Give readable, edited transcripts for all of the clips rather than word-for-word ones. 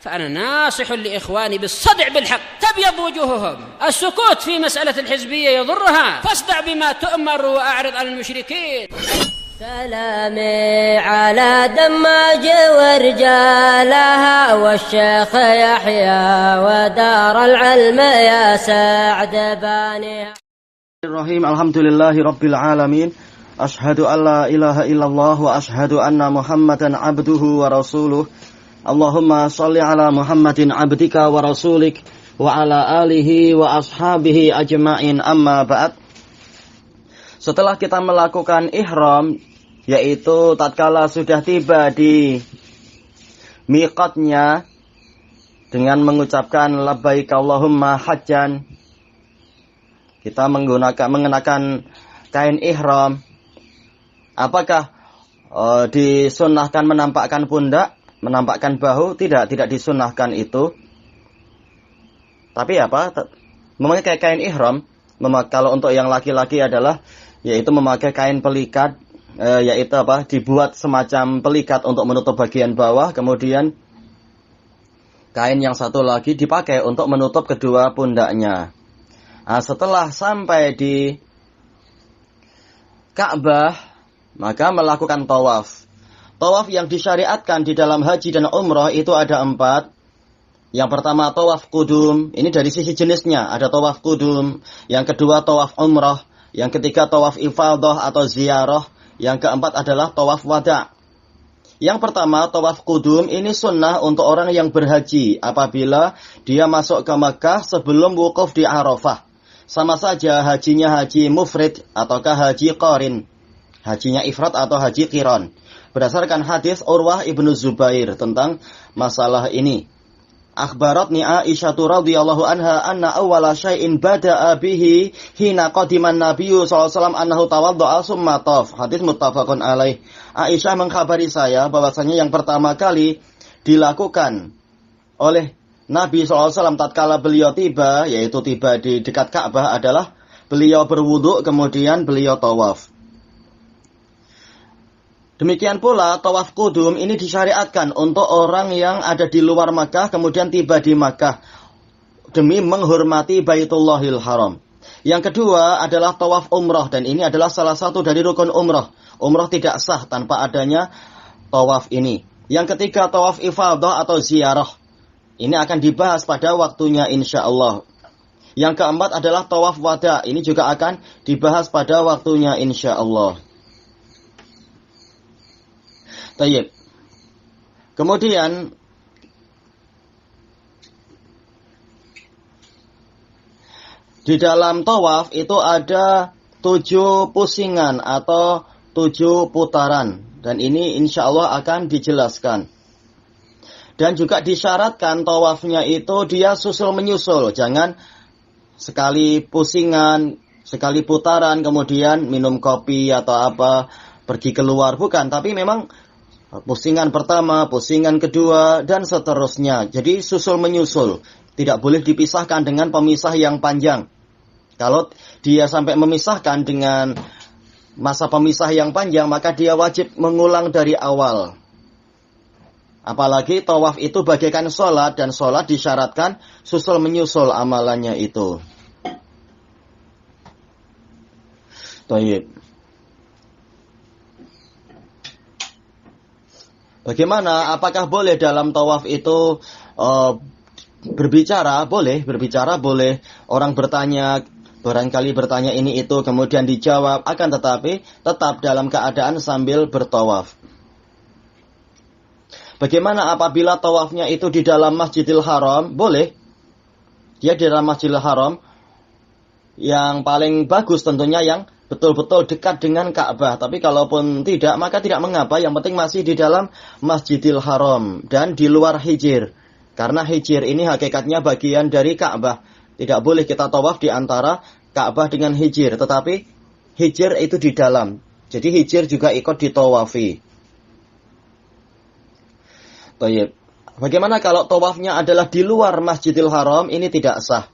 فأنا ناصح لإخواني بالصدع بالحق تبيض وجوههم. السكوت في مسألة الحزبية يضرها، فاصدع بما تؤمر وأعرض عن المشركين. سلامي على دماج ورجالها والشيخ يحيى ودار العلم يا سعد بانيها. Bismillahirrahmanirrahim. Alhamdulillahi rabbil alamin. Ashhadu an la ilaha illallah wa ashhadu anna Muhammadan abduhu wa rasuluh. Allahumma shalli ala Muhammadin abdika wa rasulik wa ala alihi wa ashabihi ajma'in, amma ba'd. Setelah kita melakukan ihram, yaitu tatkala sudah tiba di miqatnya dengan mengucapkan labbaik Allahumma hajjan, kita mengenakan kain ihram. Apakah disunnahkan menampakkan pundak, menampakkan bahu? Tidak disunnahkan itu. Tapi memakai kain ihram, kalau untuk yang laki-laki adalah yaitu memakai kain pelikat, dibuat semacam pelikat untuk menutup bagian bawah, kemudian kain yang satu lagi dipakai untuk menutup kedua pundaknya. Nah, setelah sampai di Ka'bah, maka melakukan tawaf. Tawaf yang disyariatkan di dalam haji dan umrah itu ada 4. Yang pertama tawaf qudum, ini dari sisi jenisnya, ada tawaf qudum. Yang kedua tawaf umrah. Yang ketiga tawaf ifadah atau ziarah. Yang keempat adalah tawaf wada'. Yang pertama tawaf qudum ini sunnah untuk orang yang berhaji apabila dia masuk ke Makkah sebelum wukuf di Arafah. Sama saja hajinya haji mufrid ataukah haji qarin, hajinya ifrad atau haji qiran. Berdasarkan hadis Urwah ibnu Zubair tentang masalah ini. Akhbaratni Aisyah radhiyallahu anha anna awwala syai'in bada'a bihi hina qadiman Nabiyyu sallallahu alaihi wasallam annahu tawadda'a summa taf. Hadis muttafaqun alaih. Aisyah mengkhabari saya bahwasanya yang pertama kali dilakukan oleh Nabi SAW tatkala beliau tiba, yaitu tiba di dekat Ka'bah, adalah beliau berwudu kemudian beliau tawaf. Demikian pula tawaf qudum ini disyariatkan untuk orang yang ada di luar Makkah kemudian tiba di Makkah demi menghormati Baitullahil Haram. Yang kedua adalah tawaf umrah, dan ini adalah salah satu dari rukun umrah. Umrah tidak sah tanpa adanya tawaf ini. Yang ketiga tawaf ifadah atau ziarah. Ini akan dibahas pada waktunya insyaallah. Yang keempat adalah tawaf wada. Ini juga akan dibahas pada waktunya insyaallah. Tayyib. Kemudian di dalam tawaf itu ada 7 pusingan atau 7 putaran. Dan ini insyaallah akan dijelaskan. Dan juga disyaratkan tawafnya itu dia susul menyusul. Jangan sekali pusingan, sekali putaran, kemudian minum kopi atau apa, pergi keluar. Bukan, tapi memang pusingan pertama, pusingan kedua, dan seterusnya. Jadi susul menyusul. Tidak boleh dipisahkan dengan pemisah yang panjang. Kalau dia sampai memisahkan dengan masa pemisah yang panjang, maka dia wajib mengulang dari awal. Apalagi tawaf itu bagaikan sholat, dan sholat disyaratkan susul menyusul amalannya itu. Baik. Bagaimana? Apakah boleh dalam tawaf itu berbicara? Boleh, berbicara boleh. Orang bertanya, barangkali bertanya ini itu, kemudian dijawab. Akan tetapi tetap dalam keadaan sambil bertawaf. Bagaimana apabila tawafnya itu di dalam Masjidil Haram? Boleh. Dia di dalam Masjidil Haram. Yang paling bagus tentunya yang betul-betul dekat dengan Ka'bah. Tapi kalaupun tidak, maka tidak mengapa. Yang penting masih di dalam Masjidil Haram. Dan di luar hijir. Karena hijir ini hakikatnya bagian dari Ka'bah. Tidak boleh kita tawaf di antara Ka'bah dengan hijir. Tetapi hijir itu di dalam. Jadi hijir juga ikut ditawafi. Baik. Bagaimana kalau tawafnya adalah di luar Masjidil Haram? Ini tidak sah.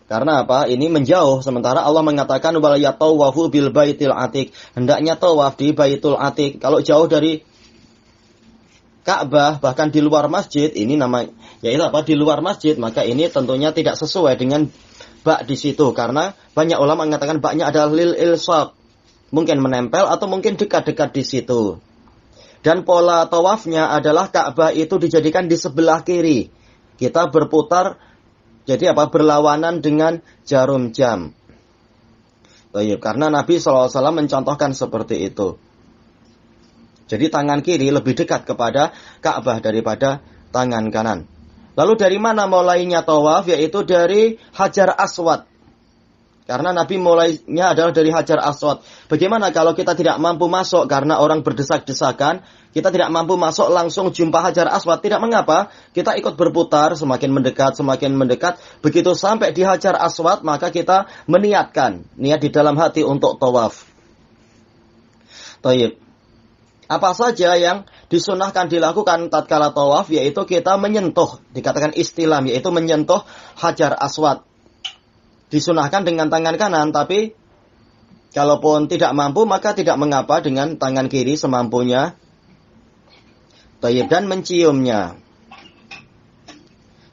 Karena apa? Ini menjauh. Sementara Allah mengatakan wal yatawafu bil baitil atiq. Hendaknya tawaf di Baitul Atiq. Kalau jauh dari Ka'bah bahkan di luar masjid, ini namanya yaitu apa? Di luar masjid, maka ini tentunya tidak sesuai dengan bak di situ karena banyak ulama mengatakan baknya adalah lil ilsaq. Mungkin menempel atau mungkin dekat-dekat di situ. Dan pola tawafnya adalah Ka'bah itu dijadikan di sebelah kiri. Kita berputar jadi apa? Berlawanan dengan jarum jam. Karena Nabi SAW mencontohkan seperti itu. Jadi tangan kiri lebih dekat kepada Ka'bah daripada tangan kanan. Lalu dari mana mulainya tawaf? Yaitu dari Hajar Aswad. Karena Nabi mulainya adalah dari Hajar Aswad. Bagaimana kalau kita tidak mampu masuk karena orang berdesak-desakan? Kita tidak mampu masuk langsung jumpa Hajar Aswad. Tidak mengapa, kita ikut berputar semakin mendekat, semakin mendekat. Begitu sampai di Hajar Aswad, maka kita meniatkan. Niat di dalam hati untuk tawaf. Taib. Apa saja yang disunahkan dilakukan tatkala tawaf, yaitu kita menyentuh, dikatakan istilam, yaitu menyentuh Hajar Aswad. Disunahkan dengan tangan kanan, tapi kalaupun tidak mampu, maka tidak mengapa dengan tangan kiri semampunya. Dan menciumnya.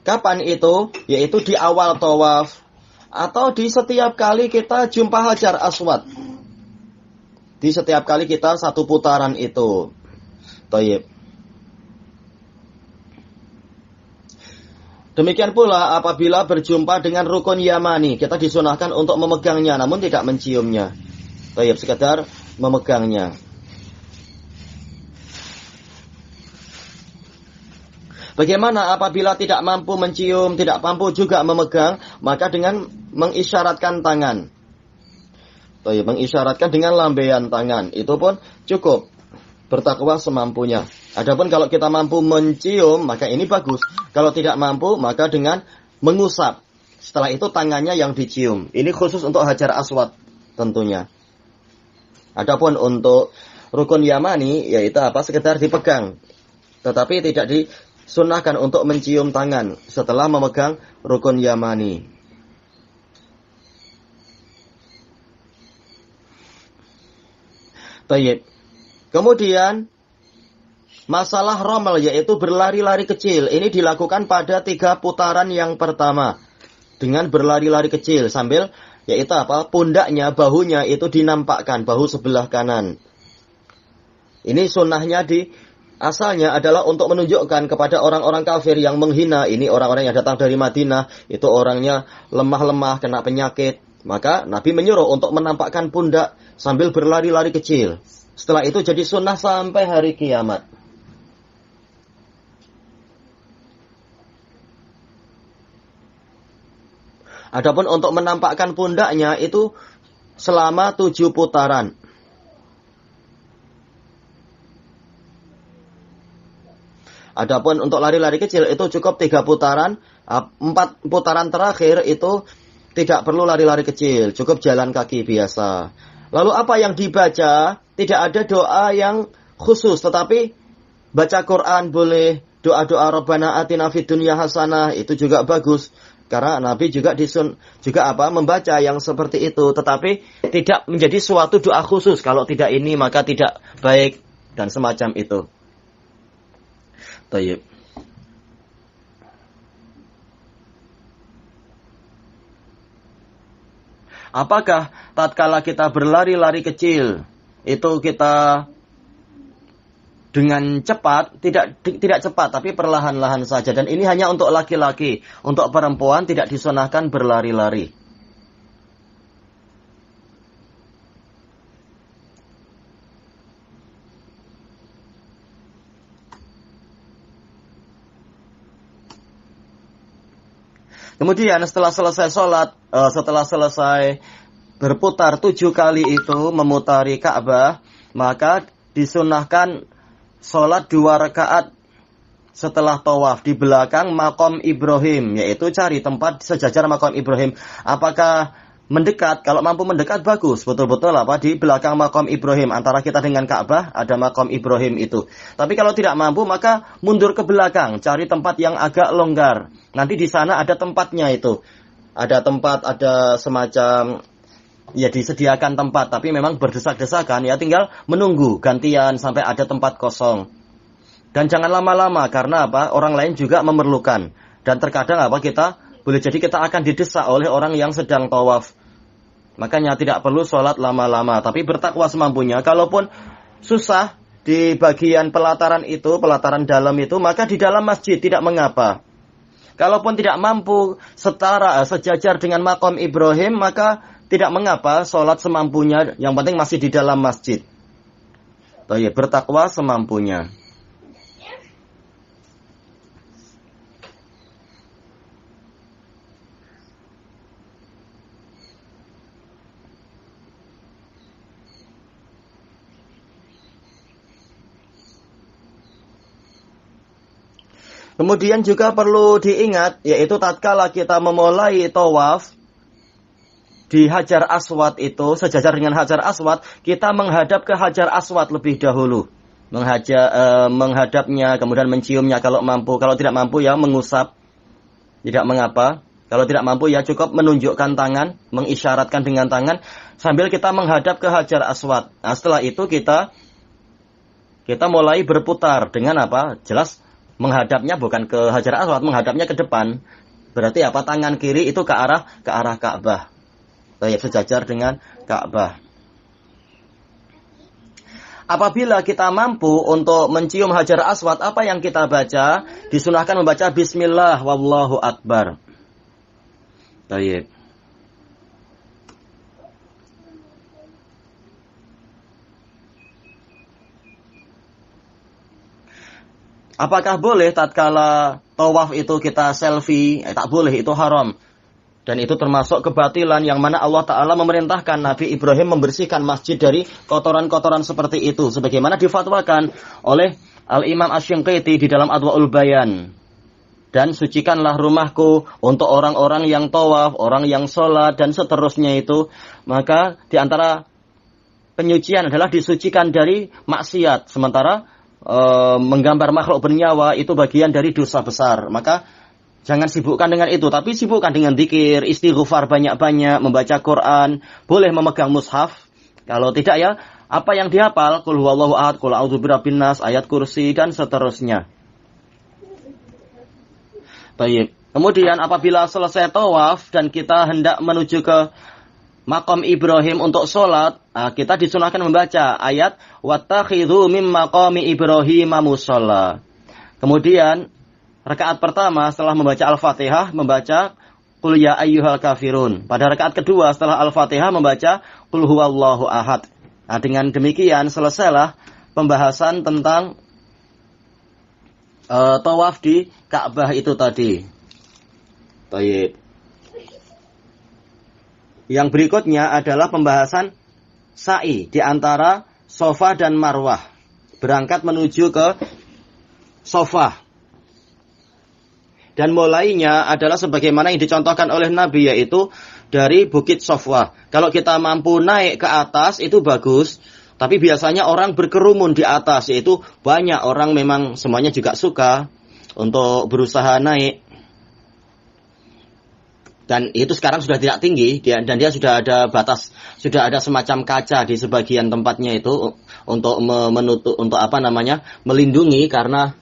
Kapan itu? Yaitu di awal tawaf. Atau di setiap kali kita jumpa Hajar Aswad. Di setiap kali kita satu putaran itu. Demikian pula apabila berjumpa dengan rukun Yamani, kita disunahkan untuk memegangnya namun tidak menciumnya. Sekedar memegangnya. Bagaimana apabila tidak mampu mencium, tidak mampu juga memegang, maka dengan mengisyaratkan tangan. Mengisyaratkan dengan lambaian tangan, itu pun cukup. Bertakwa semampunya. Adapun kalau kita mampu mencium, maka ini bagus. Kalau tidak mampu, maka dengan mengusap. Setelah itu tangannya yang dicium. Ini khusus untuk Hajar Aswad tentunya. Adapun untuk rukun Yamani, yaitu apa? Sekedar dipegang. Tetapi tidak disunahkan untuk mencium tangan setelah memegang rukun Yamani. Baik. Kemudian masalah romal, yaitu berlari-lari kecil. Ini dilakukan pada 3 putaran yang pertama. Dengan berlari-lari kecil sambil yaitu apa? Pundaknya, bahunya itu dinampakkan, bahu sebelah kanan. Ini sunnahnya asalnya adalah untuk menunjukkan kepada orang-orang kafir yang menghina. Ini orang-orang yang datang dari Madinah, itu orangnya lemah-lemah, kena penyakit. Maka Nabi menyuruh untuk menampakkan pundak sambil berlari-lari kecil. Setelah itu jadi sunnah sampai hari kiamat. Adapun untuk menampakkan pundaknya itu selama 7 putaran. Adapun untuk lari-lari kecil itu cukup 3 putaran. 4 putaran terakhir itu tidak perlu lari-lari kecil, cukup jalan kaki biasa. Lalu apa yang dibaca? Tidak ada doa yang khusus, tetapi baca Quran boleh, doa-doa Rabbana atina fid dunya hasanah itu juga bagus. Karena Nabi juga membaca yang seperti itu, tetapi tidak menjadi suatu doa khusus. Kalau tidak ini maka tidak baik dan semacam itu. Tayyib. Apakah tatkala kita berlari-lari kecil itu kita dengan cepat, tidak cepat tapi perlahan-lahan saja, dan ini hanya untuk laki-laki. Untuk perempuan tidak disunahkan berlari-lari. Kemudian setelah selesai sholat, setelah selesai berputar 7 kali itu memutari Ka'bah, maka disunahkan sholat 2 rakaat setelah tawaf di belakang makom Ibrahim, yaitu cari tempat sejajar makom Ibrahim. Apakah mendekat? Kalau mampu mendekat bagus, betul-betul di belakang makom Ibrahim. Antara kita dengan Ka'bah ada makom Ibrahim itu. Tapi kalau tidak mampu maka mundur ke belakang, cari tempat yang agak longgar. Nanti di sana ada tempatnya itu. Ada tempat, ada semacam ya disediakan tempat, tapi memang berdesak-desakan ya tinggal menunggu gantian sampai ada tempat kosong. Dan jangan lama-lama, karena apa? Orang lain juga memerlukan. Dan terkadang apa? Boleh jadi kita akan didesak oleh orang yang sedang tawaf. Makanya tidak perlu sholat lama-lama, tapi bertakwa semampunya. Kalaupun susah di bagian pelataran itu, pelataran dalam itu, maka di dalam masjid tidak mengapa. Kalaupun tidak mampu sejajar dengan maqam Ibrahim, maka tidak mengapa sholat semampunya. Yang penting masih di dalam masjid. Bertakwa semampunya. Kemudian juga perlu diingat, yaitu tatkala kita memulai tawaf di Hajar Aswad itu, sejajar dengan Hajar Aswad, kita menghadap ke Hajar Aswad lebih dahulu. Menghadapnya, kemudian menciumnya kalau mampu. Kalau tidak mampu ya mengusap, tidak mengapa. Kalau tidak mampu ya cukup menunjukkan tangan, mengisyaratkan dengan tangan, sambil kita menghadap ke Hajar Aswad. Nah, setelah itu kita mulai berputar dengan apa? Jelas menghadapnya bukan ke Hajar Aswad, menghadapnya ke depan. Berarti apa? Tangan kiri itu ke arah Ka'bah. Sejajar dengan Ka'bah. Apabila kita mampu untuk mencium Hajar Aswad, apa yang kita baca? Disunahkan membaca Bismillah wallahu akbar. Baik. Apakah boleh tatkala tawaf itu kita selfie? Tak boleh, itu haram. Dan itu termasuk kebatilan yang mana Allah Ta'ala memerintahkan Nabi Ibrahim membersihkan masjid dari kotoran-kotoran seperti itu. Sebagaimana difatwakan oleh Al-Imam Asy-Syanqiti di dalam Adwa'ul Bayan. Dan sucikanlah rumahku untuk orang-orang yang tawaf, orang yang sholat, dan seterusnya itu. Maka di antara penyucian adalah disucikan dari maksiat. Sementara menggambar makhluk bernyawa itu bagian dari dosa besar. Maka jangan sibukkan dengan itu, tapi sibukkan dengan zikir, istighfar banyak-banyak, membaca Quran, boleh memegang mushaf. Kalau tidak ya, apa yang dihafal, qul huwallahu ahad, qul a'udzu birabbin nas, ayat kursi dan seterusnya. Baik. Kemudian apabila selesai tawaf dan kita hendak menuju ke maqam Ibrahim untuk sholat, kita disunahkan membaca ayat wattakhidhu mim maqami Ibrahim musalla. Kemudian rakaat pertama setelah membaca Al-Fatihah membaca qul ya ayyuhal kafirun. Pada rakaat kedua setelah Al-Fatihah membaca qul huwallahu ahad. Nah, dengan demikian selesailah pembahasan tentang tawaf di Ka'bah itu tadi. Baik. Yang berikutnya adalah pembahasan sa'i di antara Safa dan Marwah. Berangkat menuju ke Safa. Dan mulainya adalah sebagaimana yang dicontohkan oleh Nabi, yaitu dari Bukit Safa. Kalau kita mampu naik ke atas itu bagus. Tapi biasanya orang berkerumun di atas, yaitu banyak orang memang semuanya juga suka untuk berusaha naik. Dan itu sekarang sudah tidak tinggi, dan dia sudah ada batas, sudah ada semacam kaca di sebagian tempatnya itu untuk menutup, untuk melindungi karena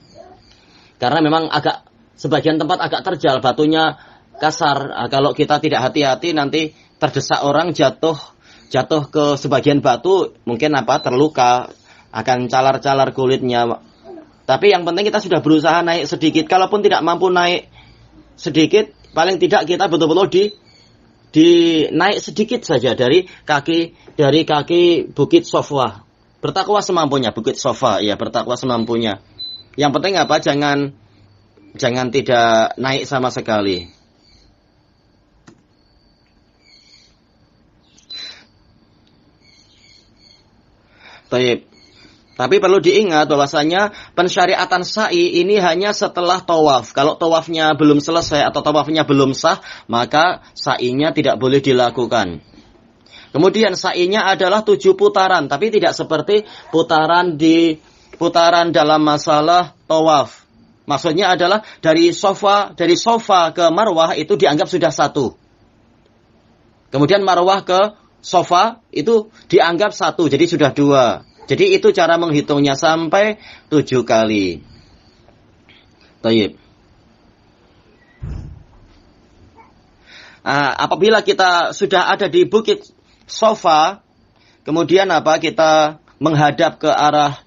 memang agak sebagian tempat agak terjal, batunya kasar. Kalau kita tidak hati-hati nanti terdesak orang jatuh ke sebagian batu, mungkin terluka, akan calar-calar kulitnya. Tapi yang penting kita sudah berusaha naik sedikit. Kalaupun tidak mampu naik sedikit, paling tidak kita betul-betul di naik sedikit saja dari kaki Bukit Safa. Bertakwa semampunya Bukit Safa, ya, bertakwa semampunya. Yang penting jangan tidak naik sama sekali. Baik. Tapi perlu diingat bahwasanya pensyariatan sa'i ini hanya setelah tawaf. Kalau tawafnya belum selesai atau tawafnya belum sah, maka sa'inya tidak boleh dilakukan. Kemudian sa'inya adalah 7 putaran, tapi tidak seperti putaran dalam masalah tawaf. Maksudnya adalah dari Safa ke Marwah itu dianggap sudah 1. Kemudian Marwah ke Safa itu dianggap 1, jadi sudah 2. Jadi itu cara menghitungnya sampai 7 kali. Taib. Apabila kita sudah ada di Bukit Sofa, kemudian apa? Kita menghadap ke arah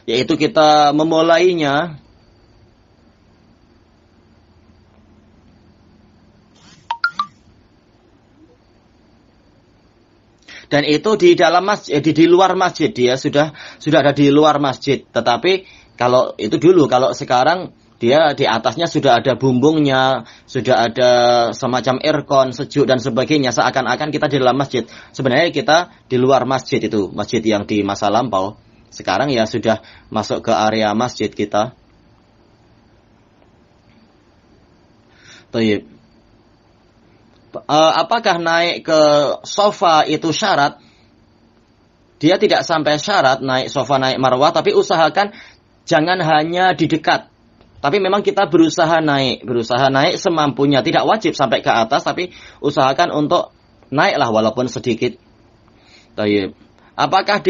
yaitu kita memulainya dan itu di dalam masjid, di luar masjid, dia sudah ada di luar masjid. Tetapi kalau itu dulu, kalau sekarang dia di atasnya sudah ada bumbungnya, sudah ada semacam aircon sejuk dan sebagainya, seakan-akan kita di dalam masjid. Sebenarnya kita di luar masjid, itu masjid yang di masa lampau. Sekarang ya sudah masuk ke area masjid kita. Baik. Apakah naik ke sofa itu syarat? Dia tidak sampai syarat naik sofa, naik marwah, tapi usahakan jangan hanya di dekat. Tapi memang kita berusaha naik semampunya. Tidak wajib sampai ke atas, tapi usahakan untuk naiklah walaupun sedikit. Baik. Apakah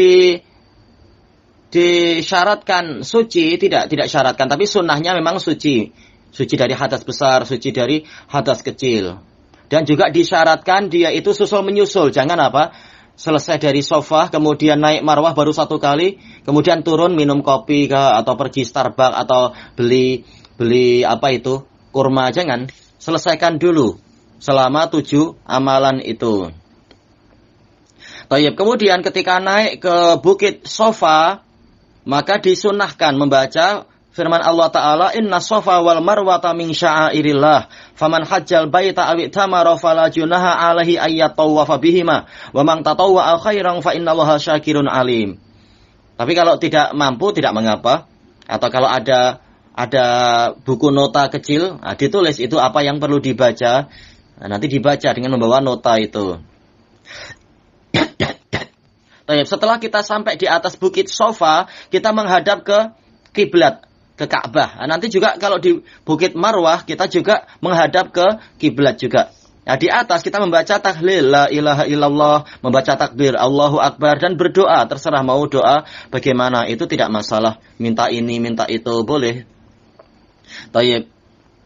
disyaratkan suci? Tidak syaratkan, tapi sunnahnya memang suci. Suci dari hadas besar, suci dari hadas kecil. Dan juga disyaratkan dia itu susul menyusul. Jangan selesai dari sofa, kemudian naik marwah baru satu kali, kemudian turun minum kopi atau pergi Starbucks atau beli kurma. Jangan, selesaikan dulu selama 7 amalan itu. Tayyib. Kemudian ketika naik ke Bukit Sofa, maka disunahkan membaca firman Allah Ta'ala, Inna sofa wal marwata min sya'airillah, faman hajjal baita awi tamara fala junaha alaihi ayyat tawafa bihima, wa man tatawwa'a khairan fa innallaha syakirun alim. Tapi kalau tidak mampu, tidak mengapa. Atau kalau ada buku nota kecil, ditulis itu apa yang perlu dibaca. Nanti dibaca dengan membawa nota itu. Setelah kita sampai di atas Bukit Sofa, kita menghadap ke kiblat, ke Ka'bah. Nanti juga kalau di Bukit Marwah, kita juga menghadap ke kiblat juga. Di atas kita membaca tahlil, la ilaha illallah, membaca takbir, Allahu Akbar, dan berdoa. Terserah mau doa bagaimana, itu tidak masalah. Minta ini, minta itu, boleh. Tayyib.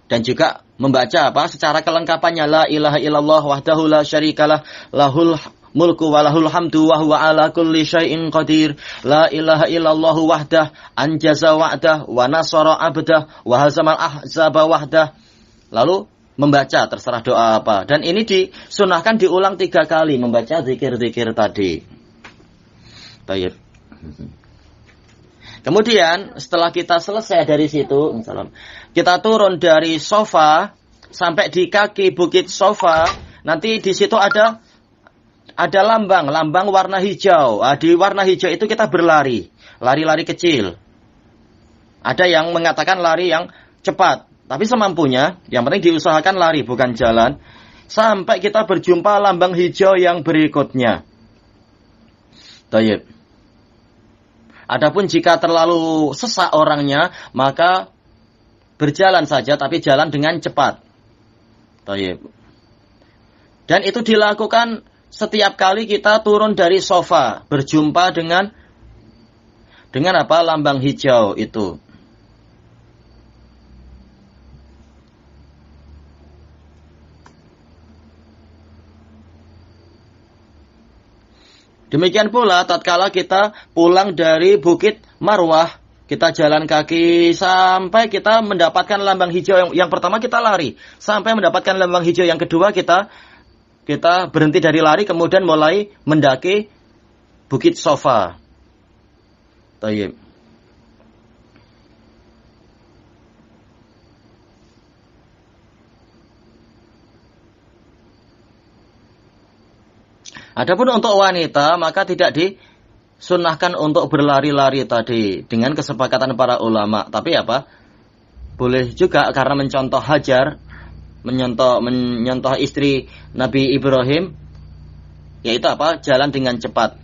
Dan juga membaca secara kelengkapannya, la ilaha illallah wahdahu la syarikalah, lahul mulku wa lahul hamdu wa huwa ala kulli syai'in qadir, la ilaha illallah wahdah anjaza wa'dah wa nasara abdah wa hazamal ahzaba wahdah. Lalu membaca terserah doa apa. Dan ini disunahkan diulang 3 kali membaca zikir-zikir tadi. Baik. Kemudian setelah kita selesai dari situ, kita turun dari sofa sampai di kaki Bukit Sofa. Nanti di situ ada lambang warna hijau. Di warna hijau itu kita berlari, lari kecil. Ada yang mengatakan lari yang cepat, tapi semampunya. Yang penting diusahakan lari, bukan jalan. Sampai kita berjumpa lambang hijau yang berikutnya. Tayyib. Adapun jika terlalu sesak orangnya, maka berjalan saja, tapi jalan dengan cepat. Tayyib. Dan itu dilakukan setiap kali kita turun dari sofa, berjumpa dengan lambang hijau itu. Demikian pula tatkala kita pulang dari Bukit Marwah, kita jalan kaki sampai kita mendapatkan lambang hijau yang pertama, kita lari sampai mendapatkan lambang hijau yang kedua, kita berhenti dari lari, kemudian mulai mendaki Bukit Sofa. Tayyib. Adapun untuk wanita, maka tidak disunnahkan untuk berlari-lari tadi dengan kesepakatan para ulama. Tapi boleh juga karena mencontoh Hajar, menyentuh istri Nabi Ibrahim, yaitu jalan dengan cepat.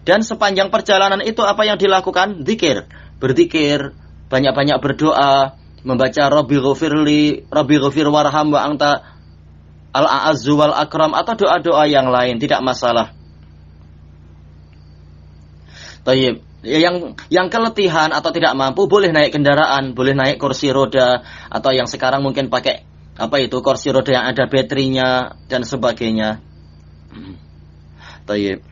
Dan sepanjang perjalanan itu apa yang dilakukan? Zikir, berzikir, banyak-banyak berdoa, membaca Rabbi ghafir warham wa anta al-a'azzu wal akram, atau doa-doa yang lain, tidak masalah. Tayyib. yang keletihan atau tidak mampu boleh naik kendaraan, boleh naik kursi roda, atau yang sekarang mungkin pakai kursi roda yang ada baterainya dan sebagainya. Tayyib.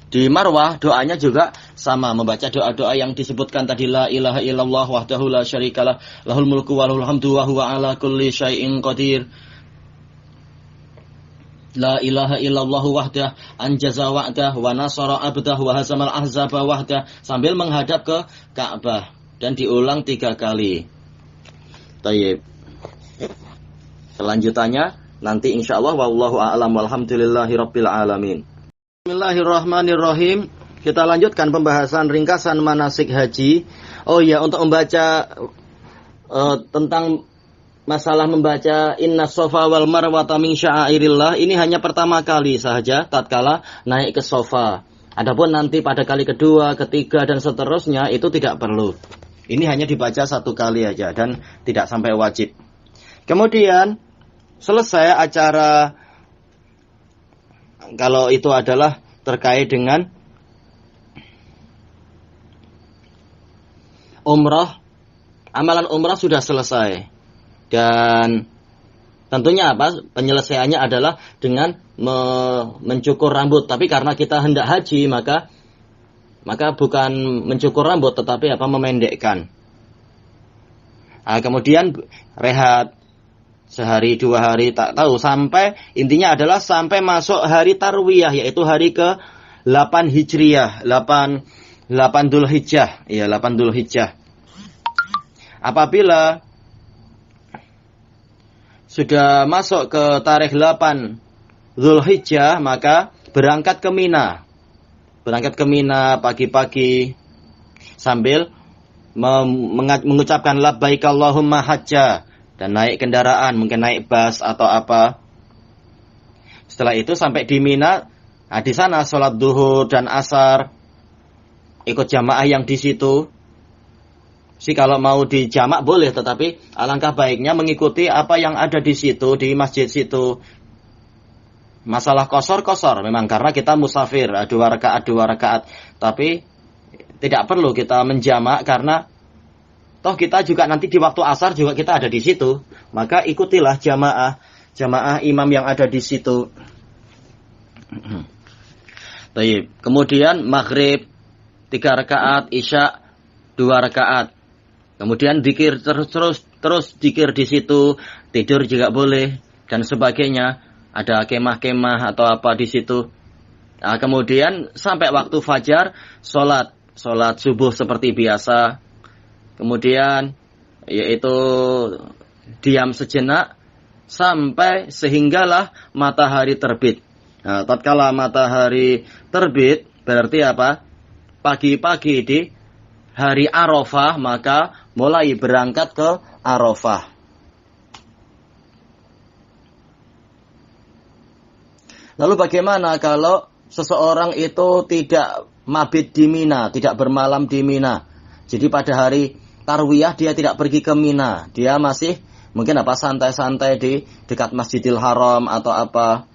Di Marwah doanya juga sama, membaca doa-doa yang disebutkan tadi, la ilaha illallah wahdahu la syarikalah lahul mulku wa lahul hamdu wa huwa ala kulli syai'in qadir. La ilaha illallah wahdah anjaza wa'dah wa nasara abdah wa hazamal ahzaba wahdah, sambil menghadap ke Ka'bah dan diulang 3 kali. Tayyib. Selanjutannya nanti insyaallah, wallahu a'lam walhamdulillahi rabbil alamin. Bismillahirrahmanirrahim. Kita lanjutkan pembahasan ringkasan manasik haji. Oh ya, untuk membaca tentang masalah membaca inna sofa wal marwata min sya'airillah, ini hanya pertama kali saja tatkala naik ke sofa. Adapun nanti pada kali kedua, ketiga dan seterusnya itu tidak perlu. Ini hanya dibaca 1 kali aja dan tidak sampai wajib. Kemudian selesai acara, kalau itu adalah terkait dengan umrah, amalan umrah sudah selesai. Dan tentunya penyelesaiannya adalah dengan mencukur rambut. Tapi karena kita hendak haji, maka bukan mencukur rambut, tetapi memendekkan. Kemudian rehat sehari 2 hari, tak tahu, sampai intinya adalah sampai masuk hari tarwiyah, yaitu hari ke-8 Hijriyah, 8 Dzulhijjah, ya 8 Dzulhijjah. Apabila sudah masuk ke tarikh 8 Dzulhijjah, maka berangkat ke Mina. Berangkat ke Mina pagi-pagi sambil mengucapkan labbaik Allahumma hajja, dan naik kendaraan, mungkin naik bus atau apa. Setelah itu sampai di Mina, di sana sholat duhur dan asar, ikut jamaah yang di situ. Kalau mau di jamak boleh, tetapi alangkah baiknya mengikuti apa yang ada di situ, di masjid situ. Masalah kosor memang karena kita musafir, 2 rakaat. Tapi tidak perlu kita menjamak karena toh kita juga nanti di waktu asar juga kita ada di situ, maka ikutilah jamaah imam yang ada di situ. Baik. Kemudian maghrib 3 rakaat, isya 2 rakaat. Kemudian zikir terus zikir di situ, tidur juga boleh dan sebagainya. Ada kemah-kemah atau apa di situ. Kemudian sampai waktu fajar, sholat subuh seperti biasa. Kemudian yaitu diam sejenak sampai sehinggalah matahari terbit. Tatkala matahari terbit berarti apa? Pagi-pagi di hari Arafah, maka mulai berangkat ke Arafah. Lalu bagaimana kalau seseorang itu tidak mabit di Mina, tidak bermalam di Mina? Jadi pada hari Tarwiyah dia tidak pergi ke Mina, dia masih mungkin santai-santai di dekat Masjidil Haram atau apa.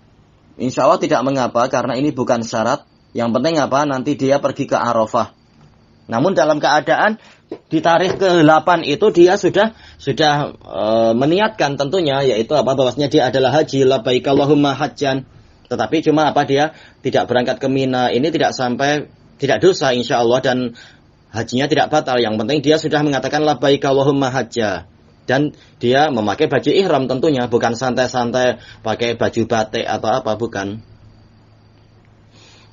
Insya Allah tidak mengapa karena ini bukan syarat. Yang penting nanti dia pergi ke Arafah. Namun dalam keadaan di tarikh ke-8 itu dia sudah meniatkan tentunya, yaitu bahwasanya dia adalah haji, labbaik Allahumma hajjan. Tetapi cuma dia tidak berangkat ke Mina, ini tidak dosa insya Allah dan hajinya tidak batal. Yang penting dia sudah mengatakan labbaik Allahumma hajja. Dan dia memakai baju ihram tentunya, bukan santai-santai pakai baju batik atau apa, bukan.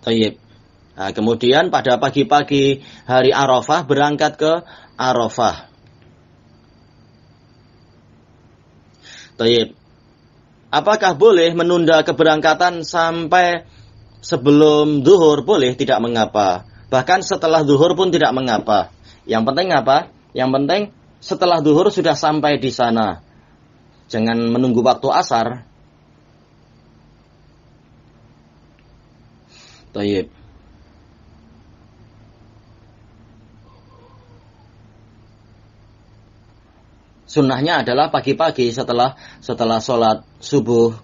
Tayyib. Kemudian pada pagi-pagi hari Arafah berangkat ke Arafah. Tayyib. Apakah boleh menunda keberangkatan sampai sebelum zuhur? Boleh, tidak mengapa. Bahkan setelah zuhur pun tidak mengapa. Yang penting apa? Yang penting setelah zuhur sudah sampai di sana. Jangan menunggu waktu asar. Tayyib. Sunnahnya adalah pagi-pagi setelah sholat subuh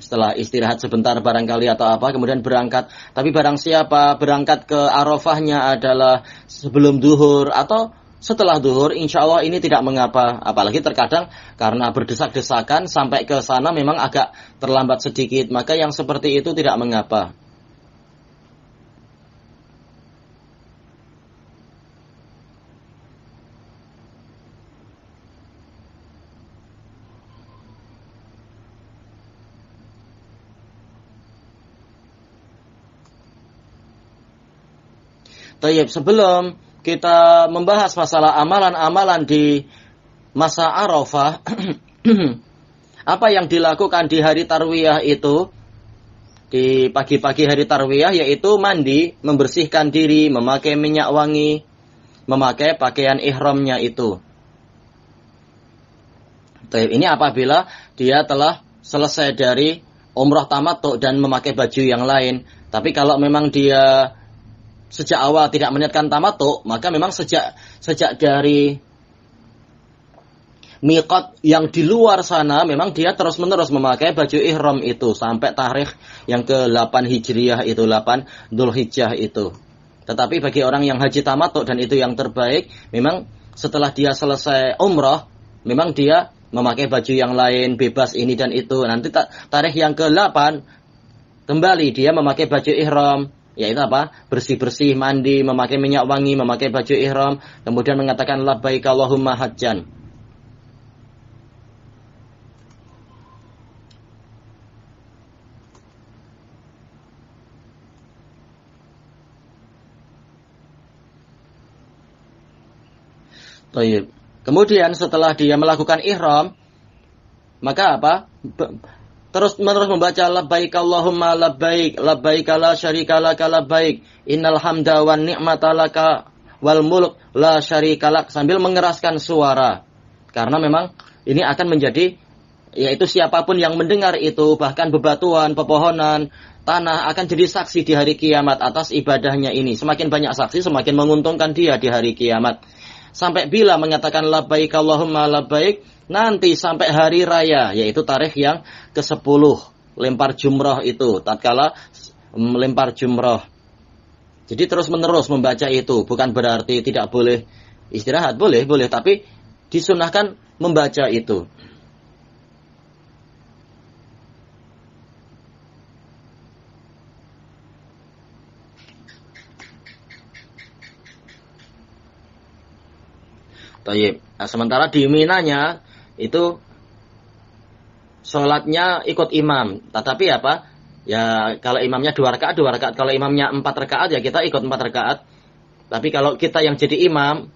setelah istirahat sebentar barangkali atau apa, kemudian berangkat. Tapi barang siapa berangkat ke Arafahnya adalah sebelum duhur atau setelah duhur, insya Allah ini tidak mengapa. Apalagi terkadang karena berdesak-desakan sampai ke sana memang agak terlambat sedikit, maka yang seperti itu tidak mengapa. Tayyib, sebelum kita membahas masalah amalan-amalan di masa Arafah, apa yang dilakukan di hari Tarwiyah itu, di pagi-pagi hari Tarwiyah, yaitu mandi, membersihkan diri, memakai minyak wangi, memakai pakaian ihramnya itu. Tayyib, ini apabila dia telah selesai dari umrah tamattu dan memakai baju yang lain. Tapi kalau memang dia sejak awal tidak meniatkan tamattu, maka memang sejak dari miqat yang di luar sana memang dia terus-menerus memakai baju ihram itu sampai tarikh yang ke-8 Hijriyah itu, 8 Dzulhijjah itu. Tetapi bagi orang yang haji tamattu, dan itu yang terbaik, memang setelah dia selesai umrah, memang dia memakai baju yang lain, bebas ini dan itu. Nanti tarikh yang ke-8 kembali dia memakai baju ihram, yaitu apa? Bersih-bersih, mandi, memakai minyak wangi, memakai baju ihram, kemudian mengatakan labbaik Allahumma hajjan. Baik. Kemudian setelah dia melakukan ihram, maka apa? Terus-menerus membaca labbaik Allahumma labbaik, labbaik la syarika laka labbaik, innal hamda wan ni'mata laka wal mulk la syarika lak, sambil mengeraskan suara. Karena memang ini akan menjadi, yaitu siapapun yang mendengar itu, bahkan bebatuan, pepohonan, tanah akan jadi saksi di hari kiamat atas ibadahnya ini. Semakin banyak saksi, semakin menguntungkan dia di hari kiamat. Sampai bila mengatakan labbaik Allahumma labbaik, nanti sampai hari raya, yaitu tarikh yang ke-10, lempar jumrah itu, tatkala melempar jumrah. Jadi terus-menerus membaca itu, bukan berarti tidak boleh istirahat, boleh, tapi disunahkan membaca itu. Tayyib. Nah, sementara di Minanya itu sholatnya ikut imam. Tetapi apa? Ya kalau imamnya 2 rakaat, 2 rakaat. Kalau imamnya 4 rakaat, ya kita ikut 4 rakaat. Tapi kalau kita yang jadi imam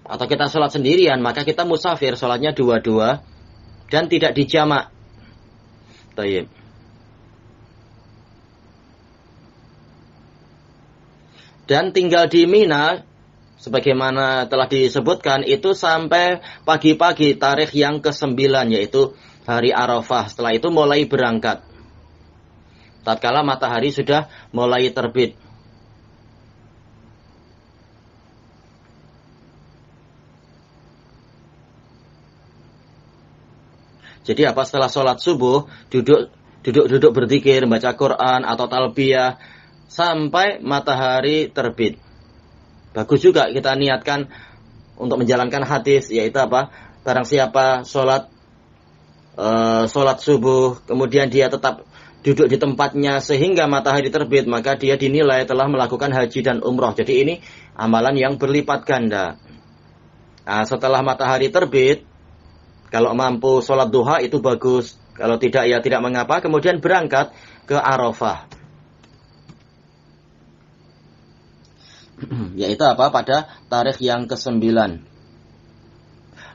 atau kita sholat sendirian, maka kita musafir, sholatnya 2-2 dan tidak dijamak. Tayyib. Dan tinggal di Mina, sebagaimana telah disebutkan, itu sampai pagi-pagi tarikh yang ke-9, yaitu hari Arafah. Setelah itu mulai berangkat, tatkala matahari sudah mulai terbit. Jadi apa, setelah sholat subuh, duduk berzikir, membaca Quran atau talbiyah sampai matahari terbit. Bagus juga kita niatkan untuk menjalankan hadis, yaitu apa? Barang siapa sholat subuh, kemudian dia tetap duduk di tempatnya sehingga matahari terbit, maka dia dinilai telah melakukan haji dan umroh. Jadi ini amalan yang berlipat ganda. Nah, setelah matahari terbit, kalau mampu sholat duha itu bagus. Kalau tidak, ya tidak mengapa. Kemudian berangkat ke Arafah. Yaitu apa? Pada tarikh yang ke-9.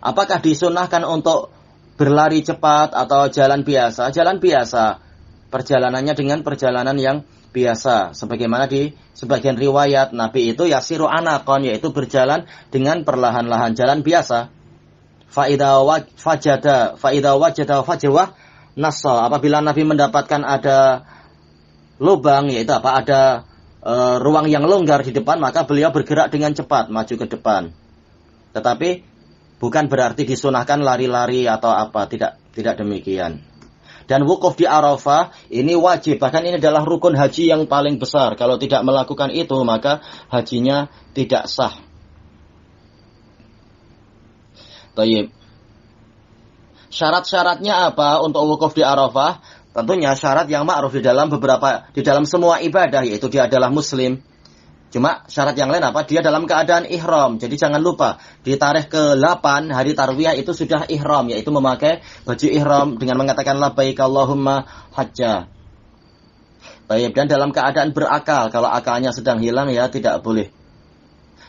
Apakah disunahkan untuk berlari cepat atau jalan biasa? Jalan biasa. Perjalanannya dengan perjalanan yang biasa. Sebagaimana di sebagian riwayat, Nabi itu yasiru anaqon, yaitu berjalan dengan perlahan-lahan, jalan biasa. Fa'idha wajada fajwah nassa. Apabila Nabi mendapatkan ada lubang, yaitu apa? Ada ruang yang longgar di depan, maka beliau bergerak dengan cepat maju ke depan. Tetapi bukan berarti disunahkan lari-lari atau apa, tidak demikian. Dan wukuf di Arafah ini wajib, bahkan ini adalah rukun haji yang paling besar. Kalau tidak melakukan itu maka hajinya tidak sah. Baik. Syarat-syaratnya apa untuk wukuf di Arafah? Tentunya syarat yang ma'ruf di dalam semua ibadah, yaitu dia adalah muslim. Cuma syarat yang lain apa? Dia dalam keadaan ihram. Jadi jangan lupa, di tarikh ke-8 hari tarwiyah itu sudah ihram, yaitu memakai baju ihram dengan mengatakan labbaik Allahumma hajja. Baik, dan dalam keadaan berakal. Kalau akalnya sedang hilang ya tidak boleh.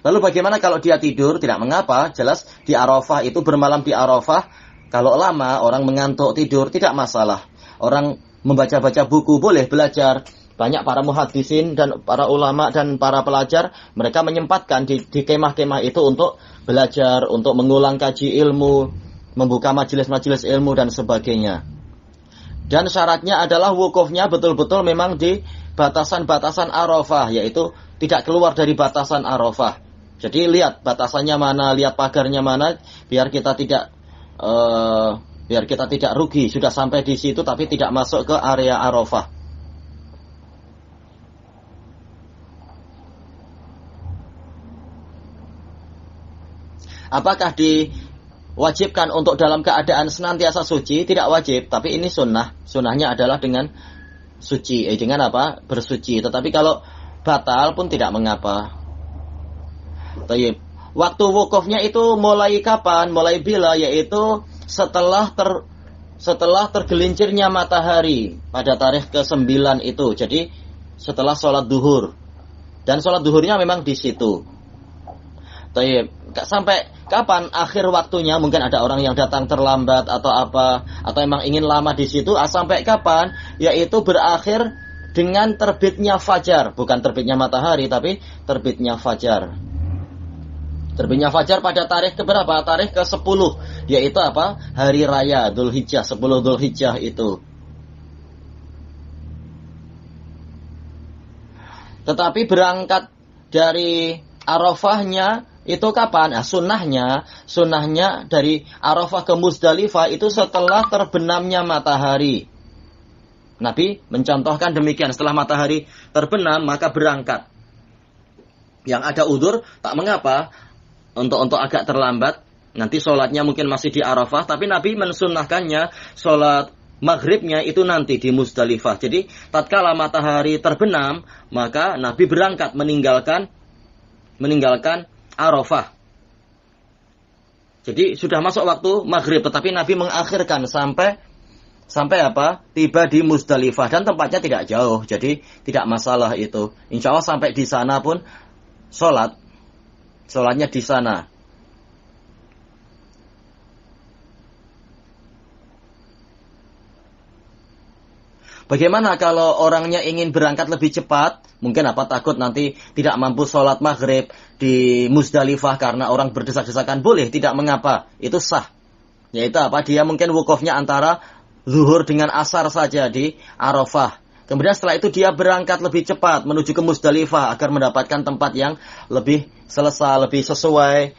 Lalu bagaimana kalau dia tidur? Tidak mengapa, jelas di Arafah itu bermalam di Arafah. Kalau lama orang mengantuk tidur tidak masalah. Orang membaca-baca buku boleh, belajar. Banyak para muhaddisin dan para ulama dan para pelajar, mereka menyempatkan di kemah-kemah itu untuk belajar, untuk mengulang kaji ilmu, membuka majelis-majelis ilmu dan sebagainya. Dan syaratnya adalah wukufnya betul-betul memang di batasan-batasan Arafah, yaitu tidak keluar dari batasan Arafah. Jadi lihat batasannya mana, lihat pagarnya mana, biar kita tidak rugi. Sudah sampai di situ tapi tidak masuk ke area Arafah. Apakah diwajibkan untuk dalam keadaan senantiasa suci? Tidak wajib, tapi ini sunnah. Sunnahnya adalah dengan suci. Dengan apa? Bersuci. Tetapi kalau batal pun tidak mengapa. Tayyib. Waktu wukufnya itu mulai kapan? Mulai bila? Yaitu setelah tergelincirnya matahari pada tarikh ke-9 itu. Jadi setelah sholat duhur. Dan sholat duhurnya memang di situ. Tayyib. Sampai kapan akhir waktunya? Mungkin ada orang yang datang terlambat atau apa, atau emang ingin lama di situ. Sampai kapan? Yaitu berakhir dengan terbitnya fajar, bukan terbitnya matahari, tapi terbitnya fajar. Terbitnya fajar pada tarikh keberapa? Tarikh ke-10, yaitu apa? Hari raya Dzulhijjah, 10 Dzulhijjah itu. Tetapi berangkat dari Arafahnya itu kapan? Sunnahnya dari Arafah ke Muzdalifah itu setelah terbenamnya matahari. Nabi mencontohkan demikian, setelah matahari terbenam maka berangkat. Yang ada udzur tak mengapa, untuk agak terlambat, nanti sholatnya mungkin masih di Arafah, tapi Nabi mensunnahkannya sholat maghribnya itu nanti di Muzdalifah. Jadi tatkala matahari terbenam maka Nabi berangkat meninggalkan Arafah. Jadi sudah masuk waktu maghrib, tetapi Nabi mengakhirkan sampai apa? Tiba di Muzdalifah, dan tempatnya tidak jauh, jadi tidak masalah itu. Insya Allah sampai di sana pun sholatnya di sana. Bagaimana kalau orangnya ingin berangkat lebih cepat? Mungkin takut nanti tidak mampu sholat maghrib di Muzdalifah karena orang berdesak-desakan. Boleh, tidak mengapa. Itu sah. Yaitu apa? Dia mungkin wukufnya antara zuhur dengan asar saja di Arafah. Kemudian setelah itu dia berangkat lebih cepat menuju ke Muzdalifah agar mendapatkan tempat yang lebih selesa, lebih sesuai.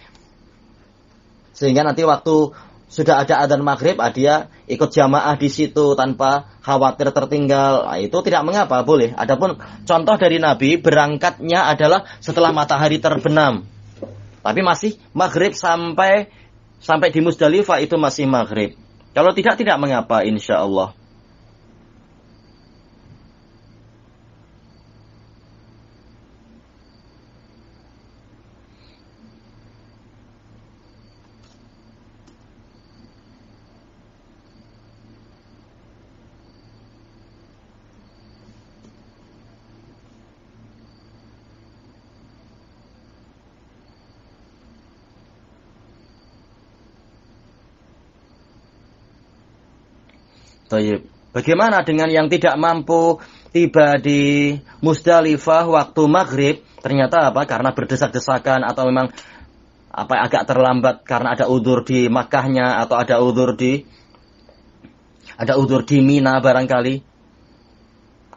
Sehingga nanti waktu sudah ada adzan maghrib, dia ikut jamaah di situ tanpa khawatir tertinggal. Itu tidak mengapa, boleh. Adapun contoh dari Nabi berangkatnya adalah setelah matahari terbenam, tapi masih maghrib sampai di Muzdalifah itu masih maghrib. Kalau tidak mengapa, insya Allah. Bagaimana dengan yang tidak mampu tiba di Muzdalifah waktu maghrib? Ternyata karena berdesak-desakan atau memang agak terlambat karena ada udzur di Makkahnya atau ada udzur di Mina barangkali,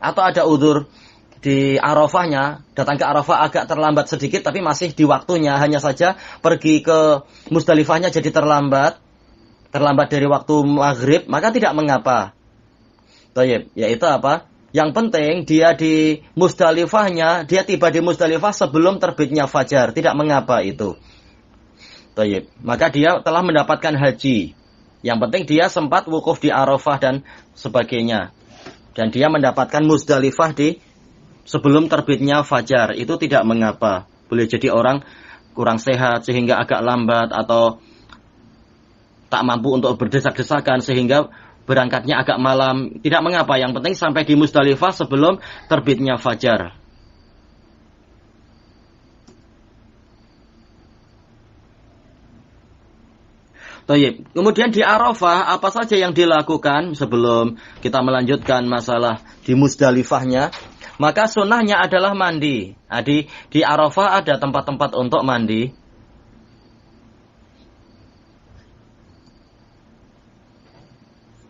atau ada udzur di Arafahnya, datang ke Arafah agak terlambat sedikit tapi masih di waktunya, hanya saja pergi ke Muzdalifahnya jadi terlambat dari waktu maghrib, maka tidak mengapa. Tayyib, yaitu apa? Yang penting dia di Musdalifahnya, dia tiba di Musdalifah sebelum terbitnya fajar, tidak mengapa itu. Tayyib, maka dia telah mendapatkan haji. Yang penting dia sempat wukuf di Arafah dan sebagainya. Dan dia mendapatkan Musdalifah di sebelum terbitnya fajar, itu tidak mengapa. Boleh jadi orang kurang sehat sehingga agak lambat atau tak mampu untuk berdesak-desakan sehingga berangkatnya agak malam, tidak mengapa. Yang penting sampai di Musdalifah sebelum terbitnya fajar. Tayyib. Kemudian di Arafah apa saja yang dilakukan sebelum kita melanjutkan masalah di Musdalifahnya? Maka sunnahnya adalah mandi. Nah, di Arafah ada tempat-tempat untuk mandi.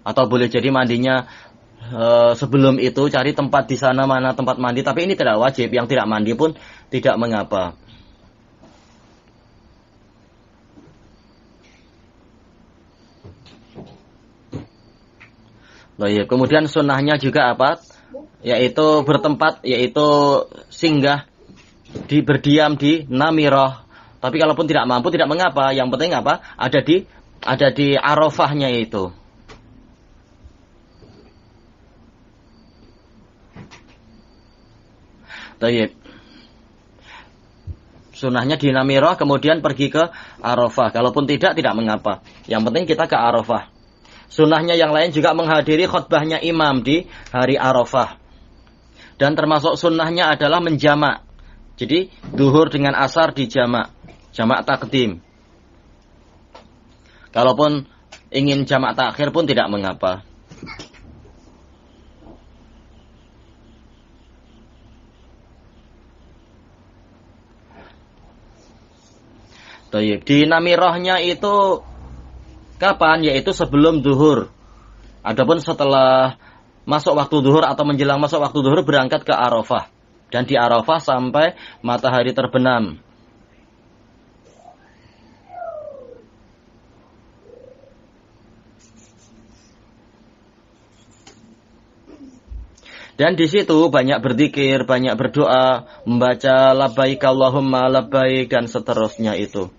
Atau boleh jadi mandinya sebelum itu, cari tempat di sana mana tempat mandi. Tapi ini tidak wajib, yang tidak mandi pun tidak mengapa. Baik, kemudian sunnahnya juga apa? Yaitu bertempat, yaitu singgah, berdiam di Namirah. Tapi kalaupun tidak mampu tidak mengapa. Yang penting apa? Ada di Arafahnya itu. Tayyib. Sunnahnya di Namirah, kemudian pergi ke Arafah. Kalaupun tidak mengapa. Yang penting kita ke Arafah. Sunnahnya yang lain juga menghadiri khutbahnya imam di hari Arafah. Dan termasuk sunnahnya adalah menjamak. Jadi duhur dengan asar dijamak. Jamak takdim. Kalaupun ingin jamak takhir pun tidak mengapa. Di Namirahnya itu kapan? Yaitu sebelum duhur. Adapun setelah masuk waktu duhur atau menjelang masuk waktu duhur berangkat ke Arafah. Dan di Arafah sampai matahari terbenam. Dan di situ banyak berzikir, banyak berdoa, membaca labbaik Allahumma labbaik dan seterusnya itu.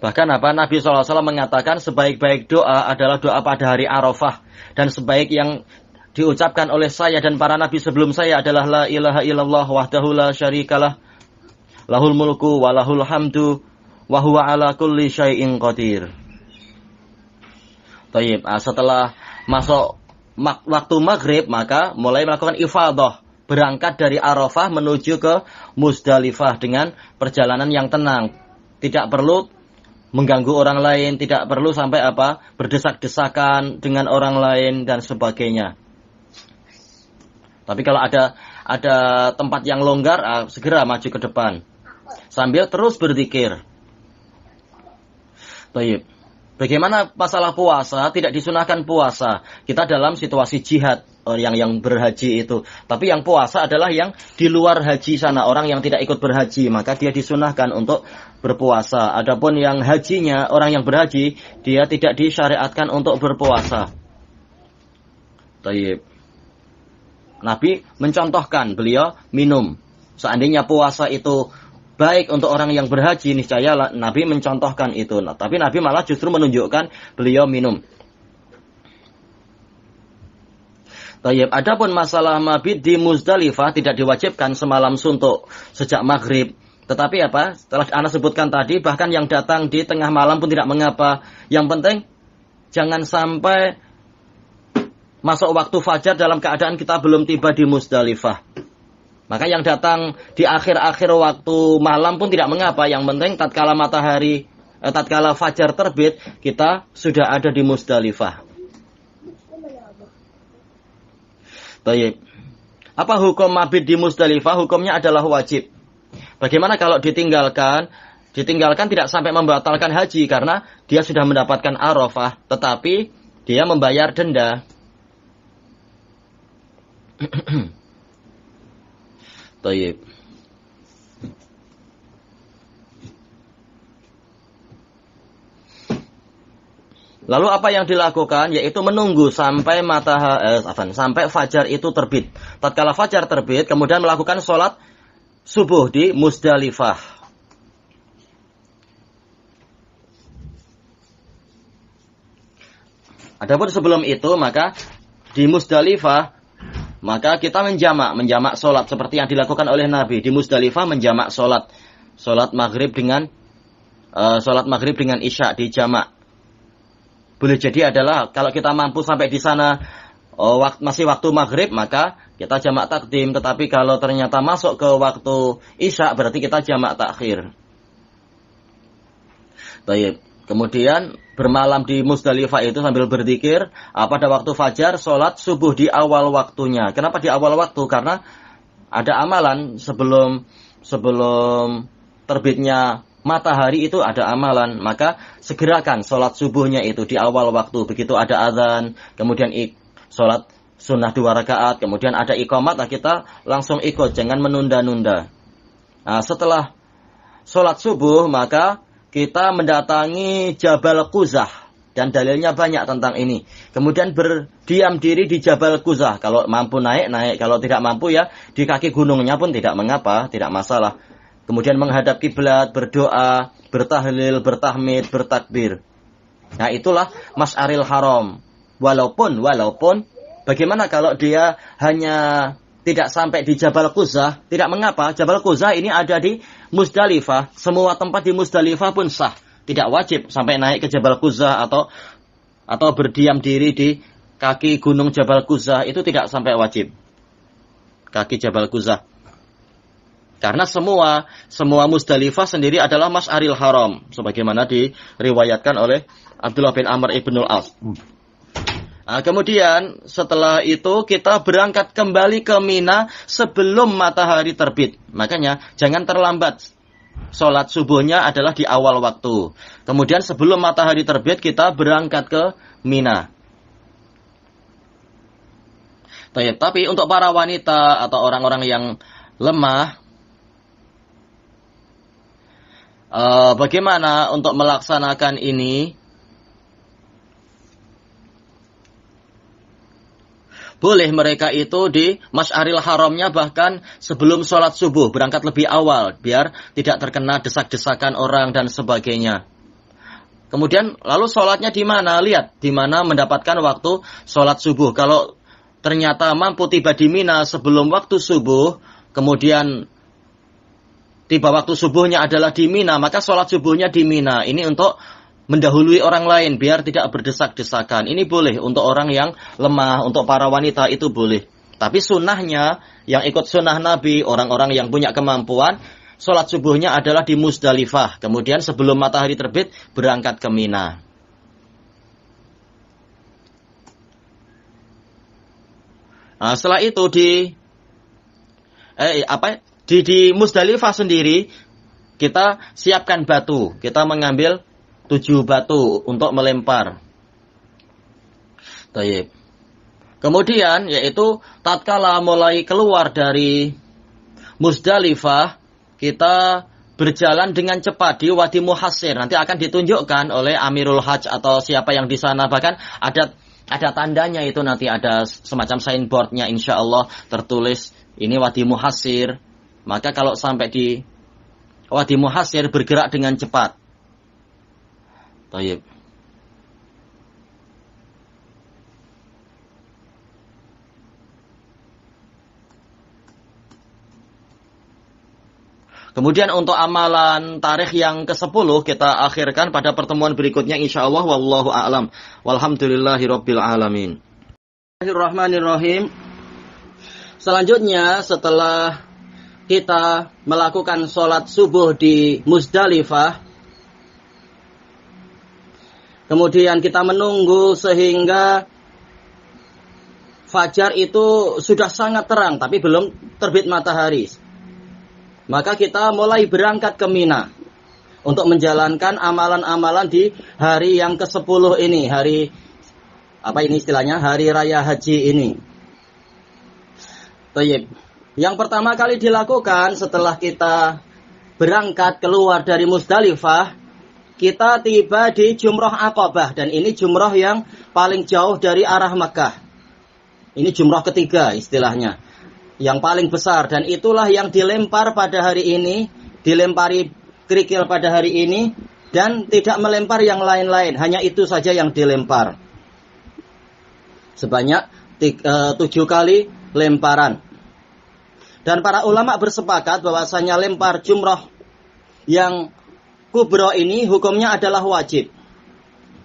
Bahkan Nabi SAW mengatakan sebaik-baik doa adalah doa pada hari Arafah. Dan sebaik yang diucapkan oleh saya dan para nabi sebelum saya adalah la ilaha illallah wahdahu la syarikalah. Lahul mulku wa lahul hamdu wa huwa ala kulli syai'in qadir. Tayyib. Setelah masuk waktu maghrib maka mulai melakukan ifadah. Berangkat dari Arafah menuju ke Musdalifah dengan perjalanan yang tenang. Tidak perlu mengganggu orang lain, tidak perlu sampai berdesak-desakan dengan orang lain dan sebagainya. Tapi kalau ada tempat yang longgar, segera maju ke depan sambil terus berzikir. Baik. Bagaimana masalah puasa? Tidak disunahkan puasa. Kita dalam situasi jihad yang berhaji itu. Tapi yang puasa adalah yang di luar haji sana, orang yang tidak ikut berhaji, maka dia disunahkan untuk berpuasa. Adapun yang hajinya, orang yang berhaji, dia tidak disyariatkan untuk berpuasa. Tayyib. Nabi mencontohkan, beliau minum. Seandainya puasa itu baik untuk orang yang berhaji, niscaya Nabi mencontohkan itu. Tapi Nabi malah justru menunjukkan beliau minum. Tayyib. Adapun masalah mabit di Musdalifah tidak diwajibkan semalam suntuk sejak maghrib. Tetapi setelah Anda sebutkan tadi, bahkan yang datang di tengah malam pun tidak mengapa. Yang penting jangan sampai masuk waktu fajar dalam keadaan kita belum tiba di Musdalifah. Maka yang datang di akhir-akhir waktu malam pun tidak mengapa. Yang penting tatkala fajar terbit, kita sudah ada di Musdalifah. Baik. Apa hukum mabit di Musdalifah? Hukumnya adalah wajib. Bagaimana kalau ditinggalkan? Ditinggalkan tidak sampai membatalkan haji karena dia sudah mendapatkan Arafah, tetapi dia membayar denda. Baik. Lalu apa yang dilakukan? Yaitu menunggu sampai sampai fajar itu terbit. Tatkala fajar terbit, kemudian melakukan sholat subuh di Musdalifah. Adapun sebelum itu, maka di Musdalifah, maka kita menjamak sholat seperti yang dilakukan oleh Nabi. Di Musdalifah menjamak sholat maghrib dengan isya di jamak. Boleh jadi adalah kalau kita mampu sampai di sana masih waktu maghrib, maka kita jamak takdim. Tetapi kalau ternyata masuk ke waktu isya, berarti kita jamak takhir. Baik. Kemudian bermalam di Musdalifah itu sambil berzikir. Pada waktu fajar, sholat subuh di awal waktunya. Kenapa di awal waktu? Karena ada amalan sebelum terbitnya matahari itu ada amalan, maka segerakan sholat subuhnya itu di awal waktu. Begitu ada azan, kemudian sholat sunnah 2 rakaat, kemudian ada iqamat, kita langsung ikut, jangan menunda-nunda. Nah, setelah sholat subuh, maka kita mendatangi Jabal Quzah, dan dalilnya banyak tentang ini. Kemudian berdiam diri di Jabal Quzah. Kalau mampu naik, kalau tidak mampu ya di kaki gunungnya pun tidak mengapa, tidak masalah. Kemudian menghadap kiblat, berdoa, bertahlil, bertahmid, bertakbir. Nah, itulah Masy'aril Haram. Walaupun bagaimana kalau dia hanya tidak sampai di Jabal Quzah, tidak mengapa. Jabal Quzah ini ada di Musdalifah. Semua tempat di Musdalifah pun sah. Tidak wajib sampai naik ke Jabal Quzah atau berdiam diri di kaki gunung Jabal Quzah, itu tidak sampai wajib. Kaki Jabal Quzah. Karena semua Musdalifah sendiri adalah Masy'aril Haram, sebagaimana diriwayatkan oleh Abdullah bin Amr ibnul As. Nah, kemudian setelah itu kita berangkat kembali ke Mina sebelum matahari terbit. Makanya jangan terlambat. Sholat subuhnya adalah di awal waktu. Kemudian sebelum matahari terbit kita berangkat ke Mina. Tapi untuk para wanita atau orang-orang yang lemah, bagaimana untuk melaksanakan ini? Boleh mereka itu di Masy'aril Haramnya bahkan sebelum sholat subuh, berangkat lebih awal, biar tidak terkena desak-desakan orang dan sebagainya. Kemudian lalu sholatnya di mana? Lihat, di mana mendapatkan waktu sholat subuh. Kalau ternyata mampu tiba di Mina sebelum waktu subuh, kemudian tiba waktu subuhnya adalah di Mina, maka sholat subuhnya di Mina. Ini untuk mendahului orang lain biar tidak berdesak-desakan. Ini boleh untuk orang yang lemah, untuk para wanita itu boleh. Tapi sunnahnya, yang ikut sunnah Nabi, orang-orang yang punya kemampuan, sholat subuhnya adalah di Musdalifah. Kemudian sebelum matahari terbit berangkat ke Mina. Nah, setelah itu di Musdalifah sendiri kita siapkan batu. Kita mengambil 7 batu untuk melempar. Baik. Kemudian yaitu tatkala mulai keluar dari Musdalifah, kita berjalan dengan cepat di Wadi Muhassir. Nanti akan ditunjukkan oleh Amirul Hajj atau siapa yang di sana. Bahkan ada tandanya itu, nanti ada semacam signboardnya, insya Allah tertulis ini Wadi Muhassir. Maka kalau sampai di Wadi Muhassir bergerak dengan cepat. Baik. Kemudian untuk amalan tarikh yang ke-10 kita akhirkan pada pertemuan berikutnya insyaallah. Wallahu a'lam. Walhamdulillahirabbil alamin. Bismillahirrahmanirrahim. Selanjutnya setelah kita melakukan sholat subuh di Musdalifah, kemudian kita menunggu sehingga fajar itu sudah sangat terang, tapi belum terbit matahari. Maka kita mulai berangkat ke Mina untuk menjalankan amalan-amalan di hari yang ke-10 ini, hari raya haji ini. Baik. Yang pertama kali dilakukan setelah kita berangkat keluar dari Musdalifah, kita tiba di Jumrah Aqabah, dan ini jumrah yang paling jauh dari arah Makkah. Ini jumrah ketiga istilahnya, yang paling besar, dan itulah yang dilempar pada hari ini, dilempari kerikil pada hari ini, dan tidak melempar yang lain-lain, hanya itu saja yang dilempar. Sebanyak 7 kali lemparan. Dan para ulama bersepakat bahwasanya lempar jumrah yang kubra ini hukumnya adalah wajib.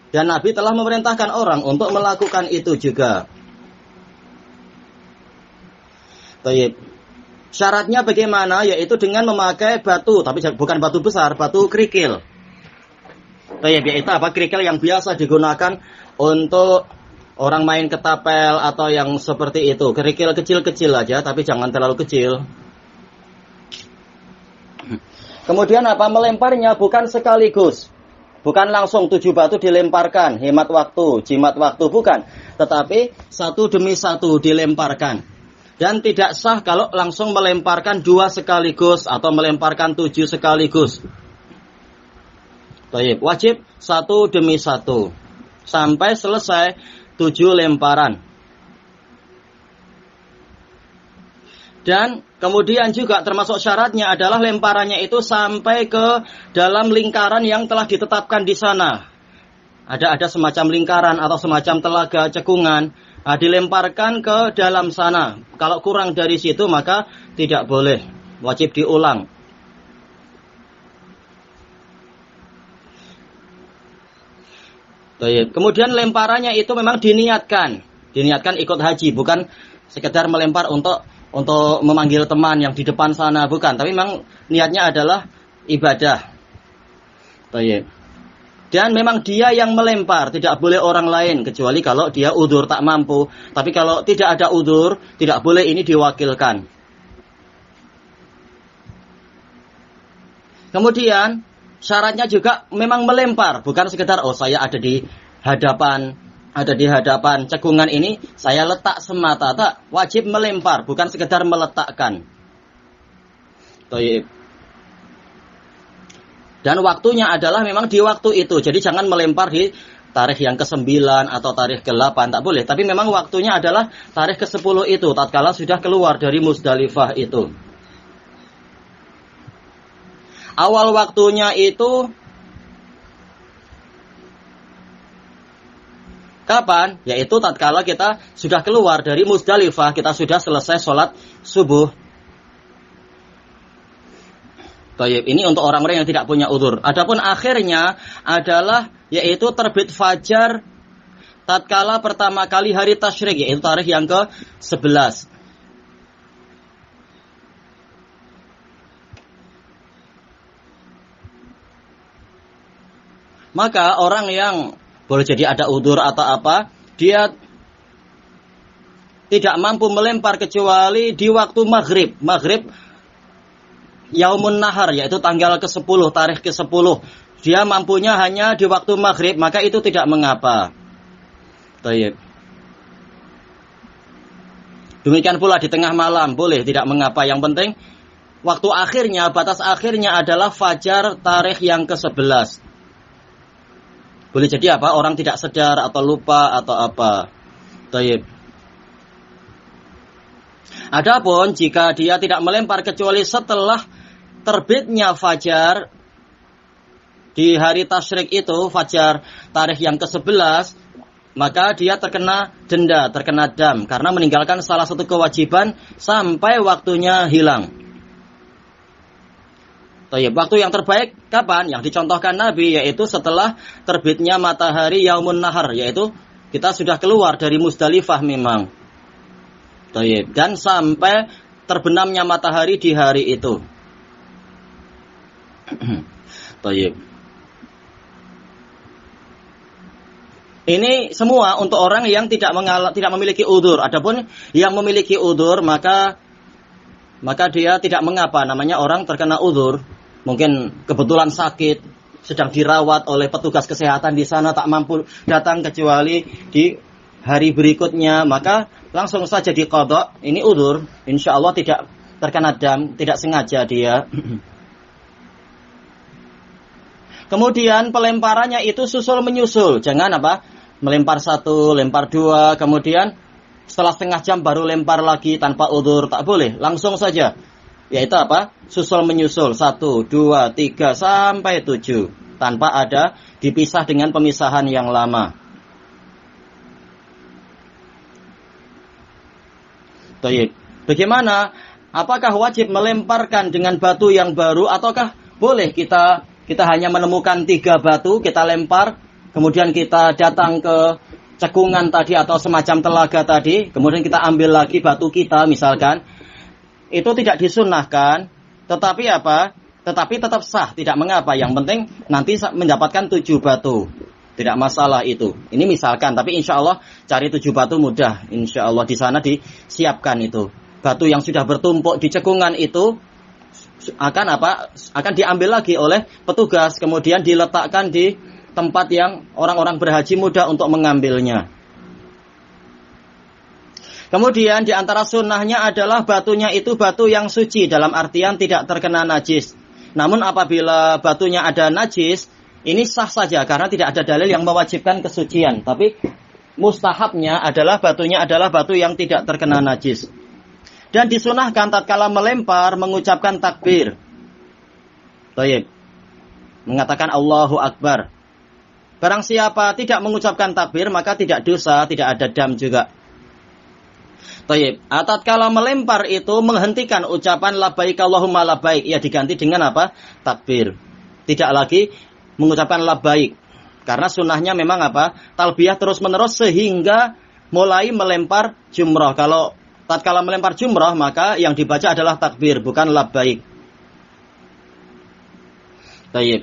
Dan Nabi telah memerintahkan orang untuk melakukan itu juga. Baik. Syaratnya bagaimana? Yaitu dengan memakai batu, tapi bukan batu besar, batu kerikil. Baik, yaitu apa? Kerikil yang biasa digunakan untuk orang main ketapel atau yang seperti itu. Kerikil kecil-kecil aja, tapi jangan terlalu kecil. Kemudian apa? Melemparnya bukan sekaligus. Bukan langsung 7 batu dilemparkan, hemat waktu, jimat waktu, bukan. Tetapi satu demi satu dilemparkan. Dan tidak sah kalau langsung melemparkan 2 sekaligus atau melemparkan 7 sekaligus. Baik, wajib satu demi satu. Sampai selesai 7 lemparan. Dan kemudian juga termasuk syaratnya adalah lemparannya itu sampai ke dalam lingkaran yang telah ditetapkan di sana. Ada semacam lingkaran atau semacam telaga cekungan. Dilemparkan ke dalam sana. Kalau kurang dari situ maka tidak boleh. Wajib diulang. Baik. Kemudian lemparannya itu memang diniatkan. Diniatkan ikut haji. Bukan sekedar melempar untuk memanggil teman yang di depan sana. Bukan. Tapi memang niatnya adalah ibadah. Baik. Dan memang dia yang melempar, tidak boleh orang lain, kecuali kalau dia udzur tak mampu. Tapi kalau tidak ada udzur, tidak boleh ini diwakilkan. Kemudian, syaratnya juga memang melempar, bukan sekedar, saya ada di hadapan cekungan ini, saya letak semata. Tak, wajib melempar, bukan sekedar meletakkan. Baik. Dan waktunya adalah memang di waktu itu. Jadi jangan melempar di tarikh yang ke-9 atau tarikh ke-8. Tak boleh. Tapi memang waktunya adalah tarikh ke-10 itu. Tatkala sudah keluar dari Muzdalifah itu. Awal waktunya itu kapan? Yaitu tatkala kita sudah keluar dari Muzdalifah. Kita sudah selesai sholat subuh. Baik, ini untuk orang-orang yang tidak punya udzur. Adapun akhirnya adalah yaitu terbit fajar tatkala pertama kali hari tasyrik, yaitu tarikh yang ke-11. Maka orang yang boleh jadi ada udzur atau apa, dia tidak mampu melempar kecuali di waktu maghrib. Maghrib Yaumun Nahar, yaitu tanggal ke-10, tarikh ke-10. Dia mampunya hanya di waktu maghrib, maka itu tidak mengapa. Baik. Demikian pula di tengah malam, boleh, tidak mengapa. Yang penting, waktu akhirnya, batas akhirnya adalah fajar tarikh yang ke-11. Boleh jadi apa? Orang tidak sadar atau lupa atau apa. Baik. Adapun jika dia tidak melempar kecuali setelah terbitnya fajar di hari tasyrik itu, fajar tarikh yang ke-11, maka dia terkena denda, terkena dam, karena meninggalkan salah satu kewajiban sampai waktunya hilang. Waktu yang terbaik kapan? Yang dicontohkan Nabi, yaitu setelah terbitnya matahari Yaumun Nahar, yaitu kita sudah keluar dari Muzdalifah memang. Dan sampai terbenamnya matahari di hari itu. Ini semua untuk orang yang tidak memiliki udzur. Adapun yang memiliki udzur maka dia tidak mengapa, namanya orang terkena udzur. Mungkin kebetulan sakit, sedang dirawat oleh petugas kesehatan di sana, tak mampu datang kecuali di hari berikutnya, maka langsung saja diqadha. Ini udzur, insyaallah tidak terkena dam, tidak sengaja dia. Kemudian pelemparannya itu susul menyusul. Jangan apa? Melempar satu, lempar dua, kemudian setelah setengah jam baru lempar lagi tanpa udzur. Tak boleh, langsung saja. Yaitu apa? Susul menyusul. 1, 2, 3, sampai 7. Tanpa ada dipisah dengan pemisahan yang lama. Baik. Bagaimana? Apakah wajib melemparkan dengan batu yang baru ataukah boleh kita hanya menemukan 3 batu, kita lempar, kemudian kita datang ke cekungan tadi atau semacam telaga tadi, kemudian kita ambil lagi batu kita misalkan. Itu tidak disunnahkan, tetapi apa? Tetapi tetap sah, tidak mengapa. Yang penting nanti mendapatkan 7 batu. Tidak masalah itu. Ini misalkan, tapi insya Allah cari 7 batu mudah. Insya Allah di sana disiapkan itu. Batu yang sudah bertumpuk di cekungan itu akan apa? Akan diambil lagi oleh petugas, kemudian diletakkan di tempat yang orang-orang berhaji mudah untuk mengambilnya. Kemudian di antara sunnahnya adalah batunya itu batu yang suci, dalam artian tidak terkena najis. Namun apabila batunya ada najis, ini sah saja karena tidak ada dalil yang mewajibkan kesucian. Tapi mustahabnya adalah batunya adalah batu yang tidak terkena najis. Dan disunahkan tatkala melempar mengucapkan takbir. Baik. Mengatakan Allahu Akbar. Barang siapa tidak mengucapkan takbir maka tidak dosa, tidak ada dam juga. Baik. Tatkala melempar itu menghentikan ucapan labbaik Allahumma labbaik, ya diganti dengan apa? Takbir. Tidak lagi mengucapkan labbaik. Karena sunnahnya memang apa? Talbiyah terus-menerus sehingga mulai melempar jumrah. Kalau tatkala melempar jumrah maka yang dibaca adalah takbir, bukan labbaik. Baik.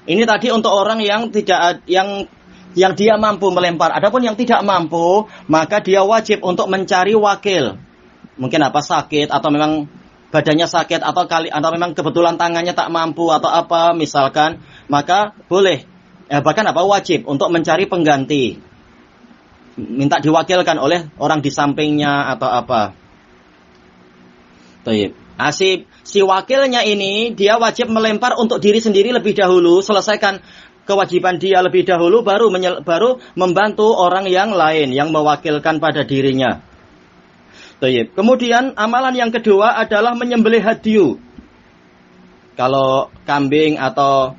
Ini tadi untuk orang yang tidak yang dia mampu melempar. Adapun yang tidak mampu, maka dia wajib untuk mencari wakil. Mungkin apa sakit atau memang badannya sakit atau memang kebetulan tangannya tak mampu atau apa misalkan, maka boleh bahkan apa wajib untuk mencari pengganti. Minta diwakilkan oleh orang di sampingnya atau apa. Baik. Si wakilnya ini dia wajib melempar untuk diri sendiri lebih dahulu, selesaikan kewajiban dia lebih dahulu, baru membantu orang yang lain yang mewakilkan pada dirinya. Baik. Kemudian amalan yang kedua adalah menyembelih hadyu. Kalau kambing atau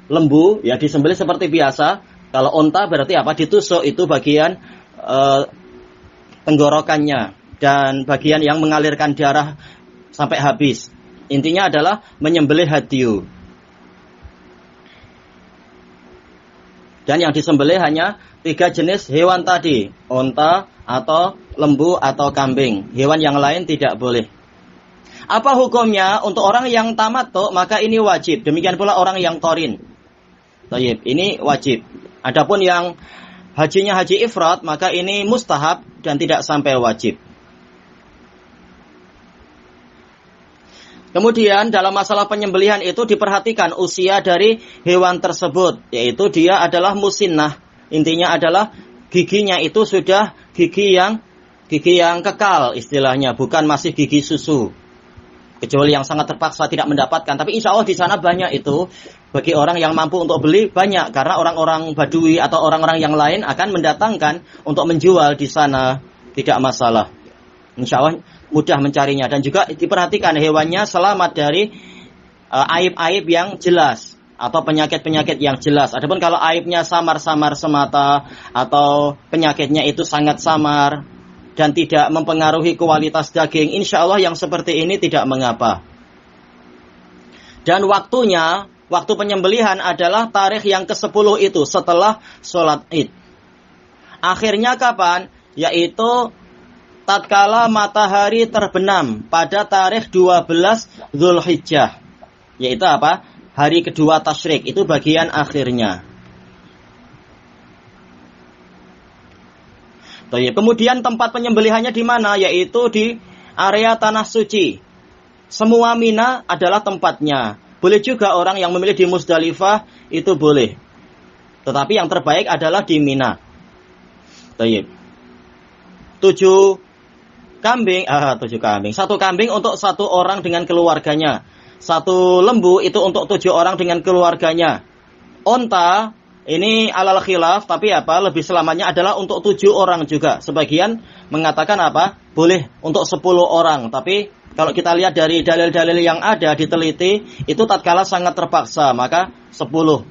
lembu ya disembelih seperti biasa. Kalau onta berarti apa? Ditusuk, itu bagian tenggorokannya dan bagian yang mengalirkan darah sampai habis. Intinya adalah menyembelih hadyu. Dan yang disembelih hanya 3 jenis hewan tadi. Onta atau lembu atau kambing. Hewan yang lain tidak boleh. Apa hukumnya? Untuk orang yang tamattu maka ini wajib. Demikian pula orang yang qorin. Baik, ini wajib. Adapun yang hajinya haji ifrat maka ini mustahab dan tidak sampai wajib. Kemudian dalam masalah penyembelihan itu diperhatikan usia dari hewan tersebut, yaitu dia adalah musinnah. Intinya adalah giginya itu sudah gigi yang kekal istilahnya, bukan masih gigi susu. Kecuali yang sangat terpaksa tidak mendapatkan, tapi insya Allah di sana banyak itu. Bagi orang yang mampu untuk beli banyak, karena orang-orang Badui atau orang-orang yang lain akan mendatangkan untuk menjual di sana, tidak masalah. Insya Allah mudah mencarinya dan juga diperhatikan hewannya selamat dari aib-aib yang jelas atau penyakit-penyakit yang jelas. Adapun kalau aibnya samar-samar semata atau penyakitnya itu sangat samar dan tidak mempengaruhi kualitas daging, insya Allah yang seperti ini tidak mengapa. Dan waktu penyembelihan adalah tarikh yang ke-10 itu setelah sholat Id. Akhirnya kapan? Yaitu tatkala matahari terbenam pada tarikh 12 Dzulhijjah. Yaitu apa? Hari kedua tasyrik, itu bagian akhirnya. Kemudian tempat penyembelihannya di mana? Yaitu di area tanah suci. Semua Mina adalah tempatnya. Boleh juga orang yang memilih di Muzdalifah, itu boleh. Tetapi yang terbaik adalah di Mina. 7 kambing. 1 kambing untuk 1 orang dengan keluarganya. Satu lembu itu untuk 7 orang dengan keluarganya. Onta ini alal khilaf, tapi lebih selamanya adalah untuk 7 orang juga. Sebagian mengatakan boleh untuk 10 orang. Tapi kalau kita lihat dari dalil-dalil yang ada diteliti, itu tatkala sangat terpaksa, maka 10.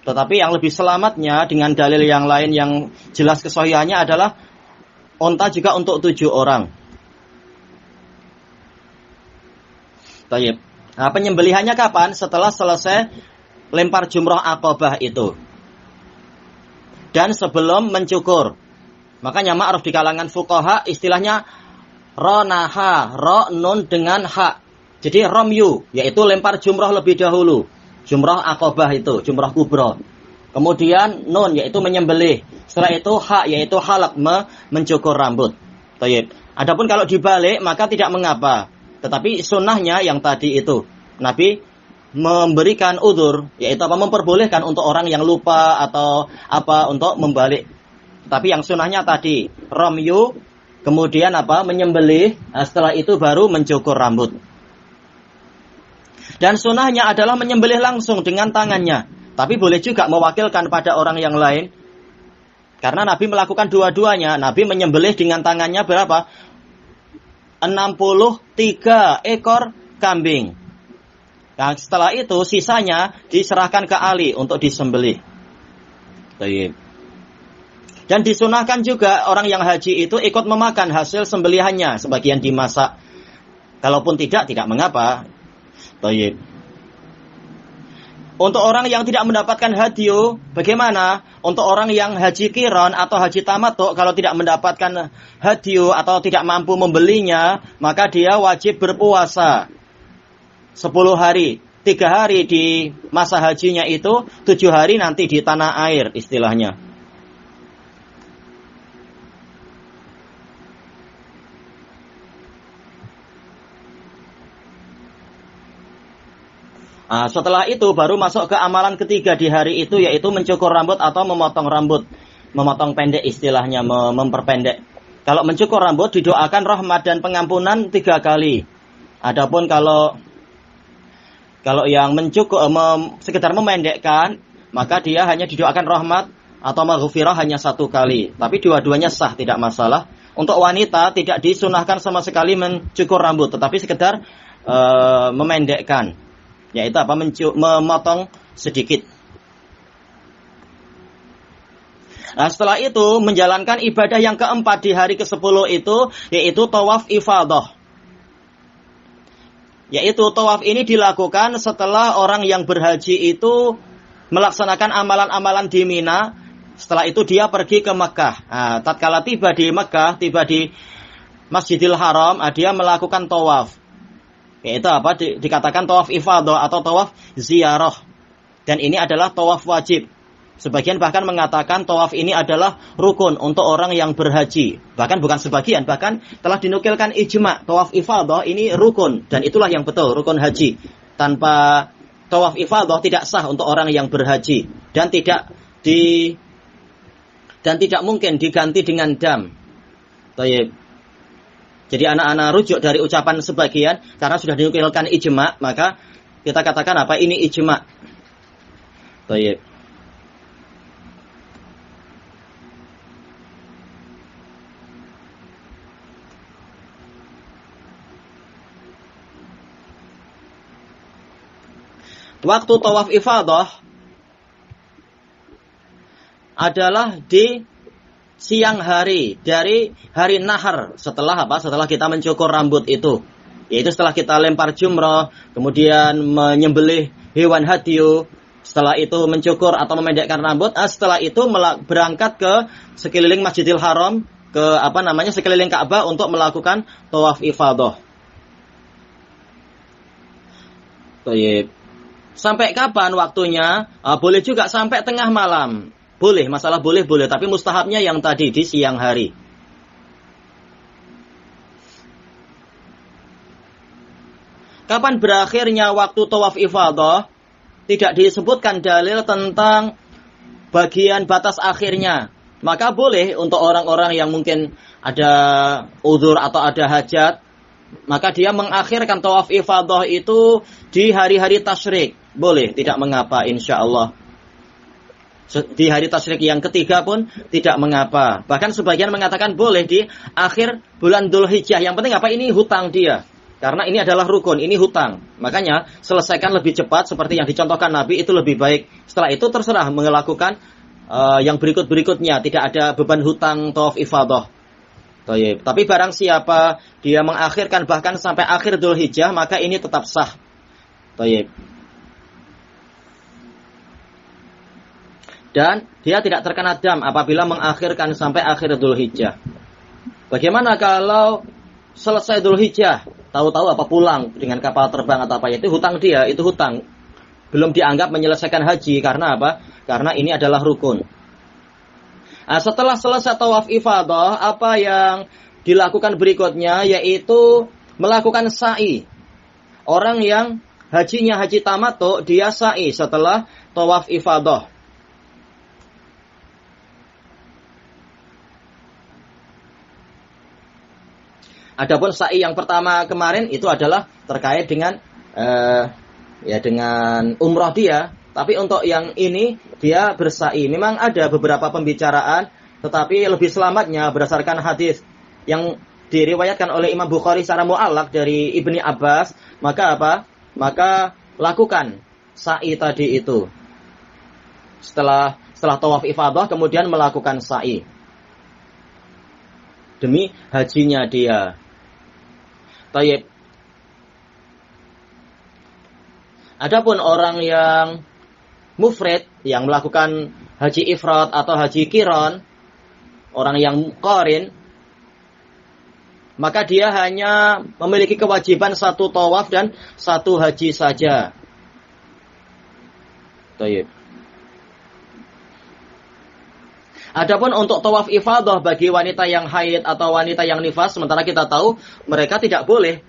Tetapi yang lebih selamatnya dengan dalil yang lain yang jelas kesahihannya adalah onta juga untuk 7 orang. Baik. Nah, penyembelihannya kapan? Setelah selesai lempar jumrah Aqabah itu. Dan sebelum mencukur. Makanya ma'ruf di kalangan fuqaha istilahnya ronaha, ro nun dengan ha. Jadi romyu, yaitu lempar jumrah lebih dahulu. Jumrah Aqabah itu, jumrah kubra. Kemudian nun, yaitu menyembelih. Setelah itu ha, yaitu halak, mencukur rambut. Baik. Adapun kalau dibalik, maka tidak mengapa. Tetapi sunnahnya yang tadi itu. Nabi memberikan udzur, yaitu memperbolehkan untuk orang yang lupa atau untuk membalik. Tapi yang sunnahnya tadi, romyu, kemudian menyembelih, setelah itu baru mencukur rambut. Dan sunnahnya adalah menyembelih langsung dengan tangannya. Tapi boleh juga mewakilkan pada orang yang lain. Karena Nabi melakukan dua-duanya. Nabi menyembelih dengan tangannya berapa? 63 ekor kambing. Nah, setelah itu sisanya diserahkan ke Ali untuk disembelih. Baik. Dan disunahkan juga orang yang haji itu ikut memakan hasil sembelihannya, sebagian dimasak. Kalaupun tidak mengapa. Baik. Untuk orang yang tidak mendapatkan hadyu, bagaimana? Untuk orang yang haji qiran atau haji tamattu, kalau tidak mendapatkan hadyu atau tidak mampu membelinya, maka dia wajib berpuasa 10 hari. 3 hari di masa hajinya itu, 7 hari nanti di tanah air istilahnya. Nah, setelah itu baru masuk ke amalan ketiga di hari itu, yaitu mencukur rambut atau memotong rambut. Memotong pendek istilahnya, memperpendek. Kalau mencukur rambut didoakan rahmat dan pengampunan 3 kali. Adapun kalau yang mencukur sekedar memendekkan, maka dia hanya didoakan rahmat atau maghfirah hanya 1 kali. Tapi dua-duanya sah, tidak masalah. Untuk wanita tidak disunahkan sama sekali mencukur rambut, tetapi sekedar memendekkan. Yaitu memotong sedikit. Nah, setelah itu menjalankan ibadah yang keempat di hari ke-10 itu, yaitu tawaf ifadah. Yaitu tawaf ini dilakukan setelah orang yang berhaji itu melaksanakan amalan-amalan di Mina. Setelah itu dia pergi ke Mekah. Nah, tatkala tiba di Mekah, tiba di Masjidil Haram, dia melakukan tawaf. Yaitu dikatakan tawaf ifadah atau tawaf ziarah. Dan ini adalah tawaf wajib. Sebagian bahkan mengatakan tawaf ini adalah rukun untuk orang yang berhaji. Bahkan bukan sebagian, bahkan telah dinukilkan ijma. Tawaf ifadah ini rukun. Dan itulah yang betul, rukun haji. Tanpa tawaf ifadah tidak sah untuk orang yang berhaji. Dan tidak mungkin diganti dengan dam. Baik. Jadi anak-anak rujuk dari ucapan sebagian, karena sudah dinukilkan ijma, maka kita katakan ini ijma. Baik. Waktu tawaf ifadah adalah di siang hari dari hari nahar, setelah kita mencukur rambut itu, yaitu setelah kita lempar jumrah, kemudian menyembelih hewan hadyu, setelah itu mencukur atau memendekkan rambut, setelah itu berangkat ke sekeliling Masjidil Haram, ke sekeliling Ka'bah untuk melakukan tawaf ifadah. Baik. Sampai kapan waktunya? Boleh juga sampai tengah malam. Boleh, masalah boleh, tapi mustahabnya yang tadi di siang hari. Kapan berakhirnya waktu tawaf ifadah? Tidak disebutkan dalil tentang bagian batas akhirnya. Maka boleh untuk orang-orang yang mungkin ada uzur atau ada hajat, maka dia mengakhirkan tawaf ifadah itu di hari-hari tasyrik. Boleh, tidak mengapa insyaallah. Di hari tasyrik yang ketiga pun tidak mengapa. Bahkan sebagian mengatakan boleh di akhir bulan Dzulhijjah. Yang penting apa? Ini hutang dia. Karena ini adalah rukun, ini hutang. Makanya selesaikan lebih cepat seperti yang dicontohkan Nabi itu lebih baik. Setelah itu terserah melakukan yang berikut-berikutnya. Tidak ada beban hutang tawaf ifadah. Tapi barang siapa dia mengakhirkan bahkan sampai akhir Dzulhijjah, maka ini tetap sah. Dan dia tidak terkena dam apabila mengakhirkan sampai akhir Dzulhijjah. Bagaimana kalau selesai Dzulhijjah, tahu-tahu apa pulang dengan kapal terbang atau apa, itu hutang dia, itu hutang. Belum dianggap menyelesaikan haji karena apa? Karena ini adalah rukun. Nah, setelah selesai tawaf ifadah, apa yang dilakukan berikutnya yaitu melakukan sa'i. Orang yang hajinya haji tamattu, dia sa'i setelah tawaf ifadah. Adapun sa'i yang pertama kemarin itu adalah terkait dengan dengan umrah dia. Tapi untuk yang ini dia bersa'i. Memang ada beberapa pembicaraan, tetapi lebih selamatnya berdasarkan hadis yang diriwayatkan oleh Imam Bukhari secara mu'allaq dari Ibni Abbas. Maka apa? Maka lakukan sa'i tadi itu. Setelah tawaf ifadah kemudian melakukan sa'i. Demi hajinya dia. Tayyib. Adapun orang yang mufrid, yang melakukan haji ifrad atau haji qiran, orang yang qarin, maka dia hanya memiliki kewajiban satu tawaf dan satu haji saja. Tayyib. Adapun untuk tawaf ifadah bagi wanita yang haid atau wanita yang nifas, sementara kita tahu mereka tidak boleh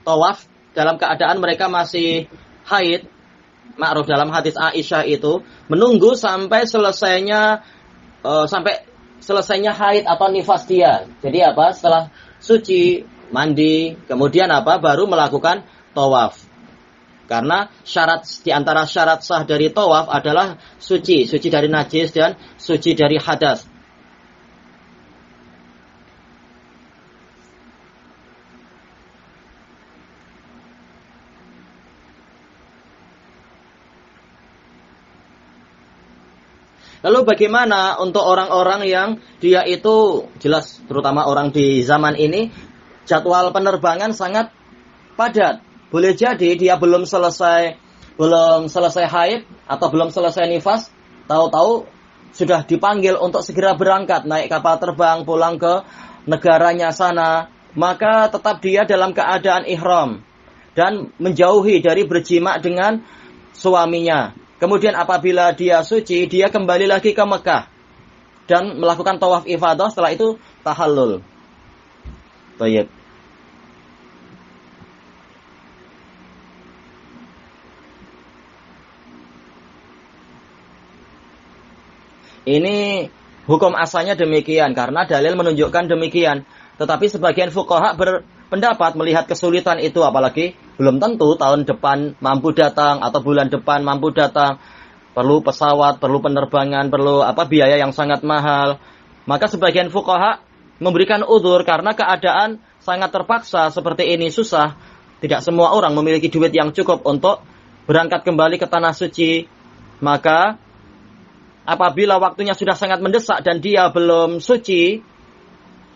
tawaf dalam keadaan mereka masih haid. Ma'ruf dalam hadis Aisyah itu menunggu sampai selesainya haid atau nifas dia. Jadi apa? Setelah suci, mandi, kemudian apa? Baru melakukan tawaf. Karena di antara syarat sah dari tawaf adalah suci dari najis dan suci dari hadas. Lalu bagaimana untuk orang-orang yang dia itu jelas, terutama orang di zaman ini, jadwal penerbangan sangat padat. Boleh jadi dia belum selesai haid atau belum selesai nifas, tahu-tahu sudah dipanggil untuk segera berangkat naik kapal terbang pulang ke negaranya sana, maka tetap dia dalam keadaan ihram dan menjauhi dari berjima dengan suaminya. Kemudian apabila dia suci, dia kembali lagi ke Mekah dan melakukan tawaf ifadah, setelah itu tahallul. Baik. Ini hukum asalnya demikian karena dalil menunjukkan demikian. Tetapi sebagian fuqaha berpendapat melihat kesulitan itu, apalagi belum tentu tahun depan mampu datang atau bulan depan mampu datang. Perlu pesawat, perlu penerbangan, perlu biaya yang sangat mahal. Maka sebagian fuqaha memberikan udzur karena keadaan sangat terpaksa seperti ini, susah. Tidak semua orang memiliki duit yang cukup untuk berangkat kembali ke tanah suci. Maka apabila waktunya sudah sangat mendesak dan dia belum suci,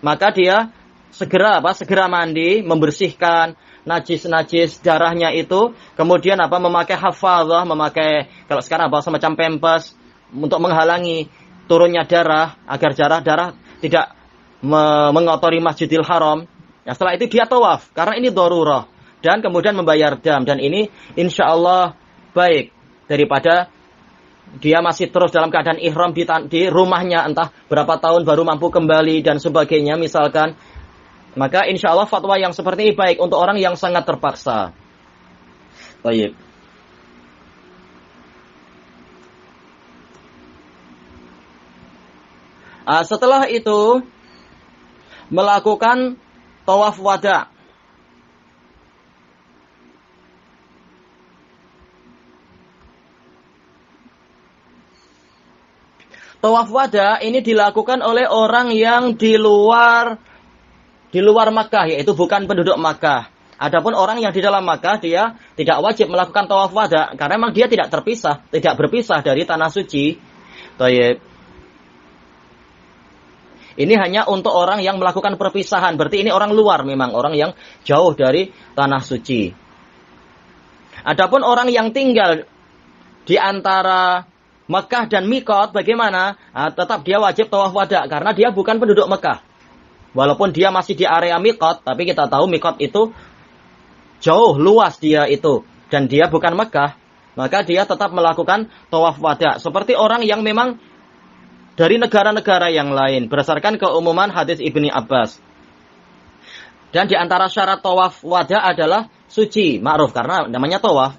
maka dia segera mandi, membersihkan najis-najis darahnya itu, kemudian memakai hafadzah, memakai kalau sekarang semacam pempes untuk menghalangi turunnya darah agar darah tidak mengotori Masjidil Haram. Ya, setelah itu dia tawaf karena ini darurah dan kemudian membayar dam, dan ini insyaallah baik daripada dia masih terus dalam keadaan ihram di rumahnya entah berapa tahun baru mampu kembali dan sebagainya misalkan. Maka insya Allah fatwa yang seperti ini baik untuk orang yang sangat terpaksa. Baik. Setelah itu melakukan tawaf wada. Tawaf wada ini dilakukan oleh orang yang di luar Makkah, yaitu bukan penduduk Makkah. Adapun orang yang di dalam Makkah, dia tidak wajib melakukan tawaf wada karena memang dia tidak berpisah dari tanah suci. Baik. Ini hanya untuk orang yang melakukan perpisahan. Berarti ini orang luar, memang orang yang jauh dari tanah suci. Adapun orang yang tinggal di antara Mekah dan Mikot, bagaimana? Tetap dia wajib tawaf wada karena dia bukan penduduk Mekah. Walaupun dia masih di area Mikot, tapi kita tahu Mikot itu jauh luas dia itu, dan dia bukan Mekah, maka dia tetap melakukan tawaf wada seperti orang yang memang dari negara-negara yang lain berdasarkan keumuman hadis Ibni Abbas. Dan di antara syarat tawaf wada adalah suci, ma'ruf karena namanya tawaf.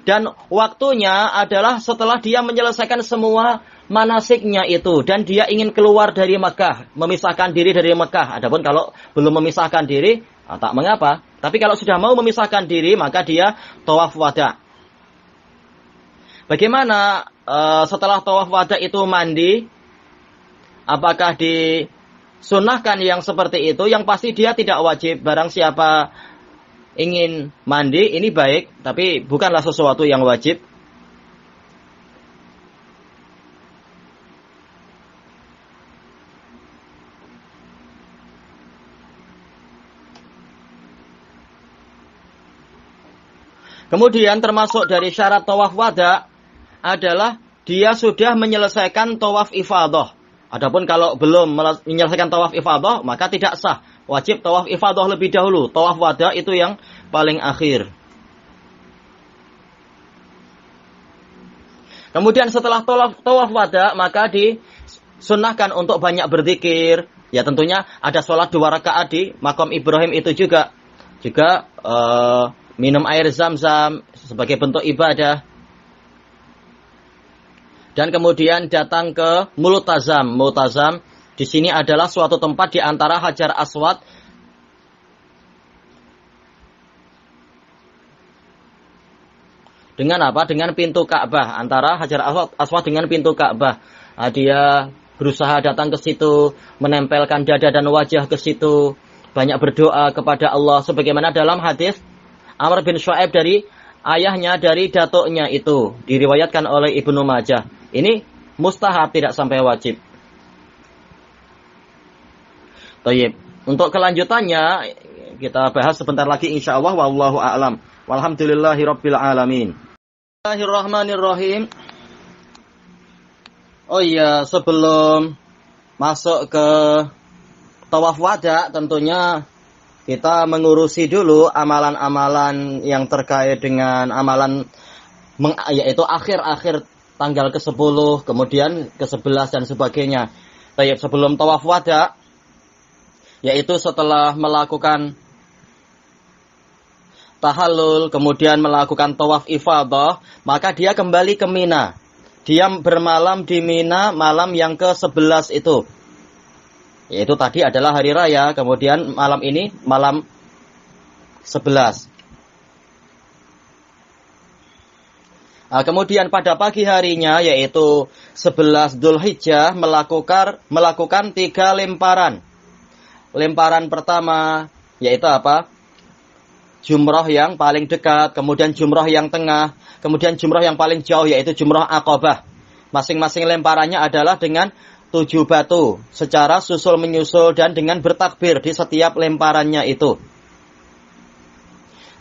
Dan waktunya adalah setelah dia menyelesaikan semua manasiknya itu dan dia ingin keluar dari Mekah, memisahkan diri dari Mekah. Adapun kalau belum memisahkan diri, tak mengapa. Tapi kalau sudah mau memisahkan diri, maka dia tawaf wada. Bagaimana setelah tawaf wada itu mandi? Apakah disunahkan yang seperti itu? Yang pasti dia tidak wajib. Barang siapa ingin mandi, ini baik, tapi bukanlah sesuatu yang wajib. Kemudian termasuk dari syarat tawaf wada adalah dia sudah menyelesaikan tawaf ifadah. Adapun kalau belum menyelesaikan tawaf ifadah, maka tidak sah. Wajib tawaf ifadah lebih dahulu. Tawaf wada itu yang paling akhir. Kemudian setelah tawaf wada, maka disunnahkan untuk banyak berzikir. Ya tentunya ada sholat 2 rakaat di Maqam Ibrahim itu juga. Juga minum air zam-zam sebagai bentuk ibadah. Dan kemudian datang ke Multazam. Multazam di sini adalah suatu tempat di antara Hajar Aswad dengan apa? Dengan pintu Ka'bah. Antara Hajar Aswad dengan pintu Ka'bah. Dia berusaha datang ke situ, menempelkan dada dan wajah ke situ, banyak berdoa kepada Allah sebagaimana dalam hadis Amr bin Shu'aib dari ayahnya, dari datuknya itu, diriwayatkan oleh Ibnu Majah. Ini mustahab, tidak sampai wajib. Baik, untuk kelanjutannya kita bahas sebentar lagi insyaallah. Wallahu a'lam. Walhamdulillahirabbil alamin. Bismillahirrahmanirrahim. Oh iya, sebelum masuk ke tawaf wada, tentunya kita mengurusi dulu amalan-amalan yang terkait dengan amalan yaitu akhir-akhir tanggal ke-10, kemudian ke-11 dan sebagainya. Baik, sebelum tawaf wada, yaitu setelah melakukan tahallul, kemudian melakukan tawaf ifadah, maka dia kembali ke Mina. Dia bermalam di Mina malam yang ke-11 itu. Yaitu tadi adalah hari raya, kemudian malam ini malam 11. Kemudian pada pagi harinya yaitu 11 Dzulhijjah melakukan 3 lemparan. Lemparan pertama yaitu apa? Jumrah yang paling dekat, kemudian jumrah yang tengah, kemudian jumrah yang paling jauh yaitu jumrah Aqabah. Masing-masing lemparannya adalah dengan 7 batu secara susul menyusul dan dengan bertakbir di setiap lemparannya itu.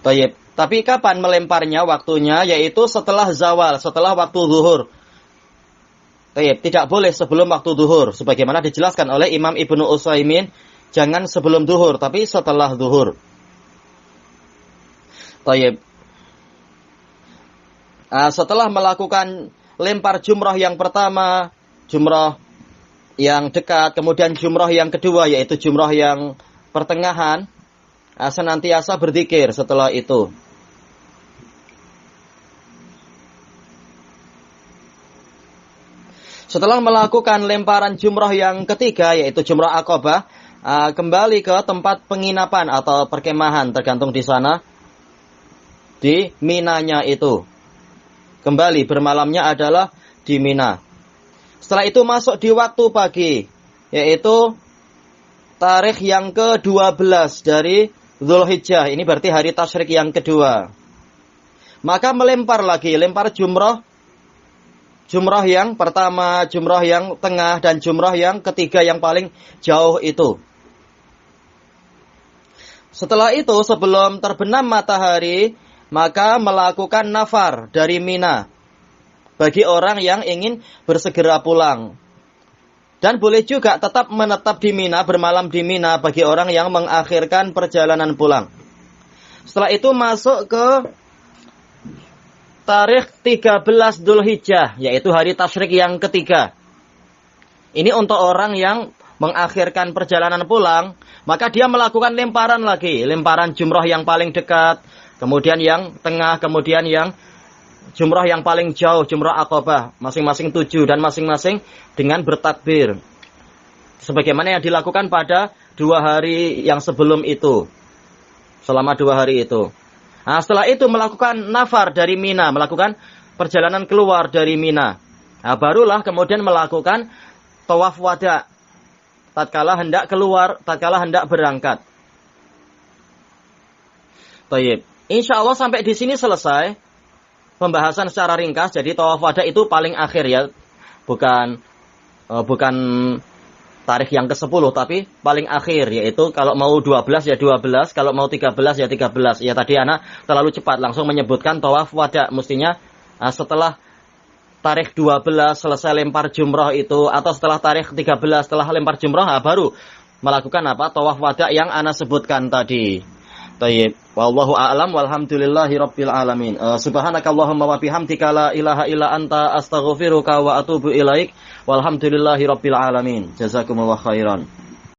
Baik. Tapi kapan melemparnya waktunya? Yaitu setelah zawal, setelah waktu zuhur. Tidak boleh sebelum waktu zuhur. Sebagaimana dijelaskan oleh Imam Ibnu Utsaimin, jangan sebelum zuhur, tapi setelah zuhur. Setelah melakukan lempar jumrah yang pertama, jumrah yang dekat, kemudian jumrah yang kedua, yaitu jumrah yang pertengahan, senantiasa berzikir setelah itu. Setelah melakukan lemparan jumrah yang ketiga, yaitu jumrah Aqabah, kembali ke tempat penginapan atau perkemahan, tergantung di sana, di Minanya itu. Kembali bermalamnya adalah di Mina. Setelah itu masuk di waktu pagi, yaitu tarikh yang ke-12 dari Dzulhijjah. Ini berarti hari tasyrik yang kedua. Maka melempar lagi, lempar jumrah. Jumrah yang pertama, jumrah yang tengah, dan jumrah yang ketiga yang paling jauh itu. Setelah itu, sebelum terbenam matahari, maka melakukan nafar dari Mina bagi orang yang ingin bersegera pulang. Dan boleh juga tetap menetap di Mina, bermalam di Mina bagi orang yang mengakhirkan perjalanan pulang. Setelah itu masuk ke tarikh 13 Dzulhijjah, yaitu hari tasyrik yang ketiga. Ini untuk orang yang mengakhirkan perjalanan pulang, maka dia melakukan lemparan lagi. Lemparan jumrah yang paling dekat, kemudian yang tengah, kemudian yang jumrah yang paling jauh, jumrah Aqabah. Masing-masing 7 dan masing-masing dengan bertakbir. Sebagaimana yang dilakukan pada 2 hari yang sebelum itu. Selama 2 hari itu. Nah, setelah itu melakukan nafar dari Mina, melakukan perjalanan keluar dari Mina. Nah, barulah kemudian melakukan tawaf wada tatkala hendak keluar, tatkala hendak berangkat. Baik, insyaallah sampai di sini selesai pembahasan secara ringkas. Jadi tawaf wada itu paling akhir ya. Bukan tarikh yang ke-10 tapi paling akhir, yaitu kalau mau 12 ya 12, kalau mau 13 ya 13. Ya tadi anak terlalu cepat langsung menyebutkan tawaf wada, mestinya setelah tarikh 12 selesai lempar jumrah itu, atau setelah tarikh 13 setelah lempar jumrah baru melakukan apa? Tawaf wada yang anak sebutkan tadi. Tayyib. Wallahu a'lam walhamdulillahi rabbil alamin. Subhanakallahumma wa bihamdika la ilaha illa anta astaghfiruka wa atubu ilaik. Walhamdulillahi rabbil alamin. Jazakumullah khairan.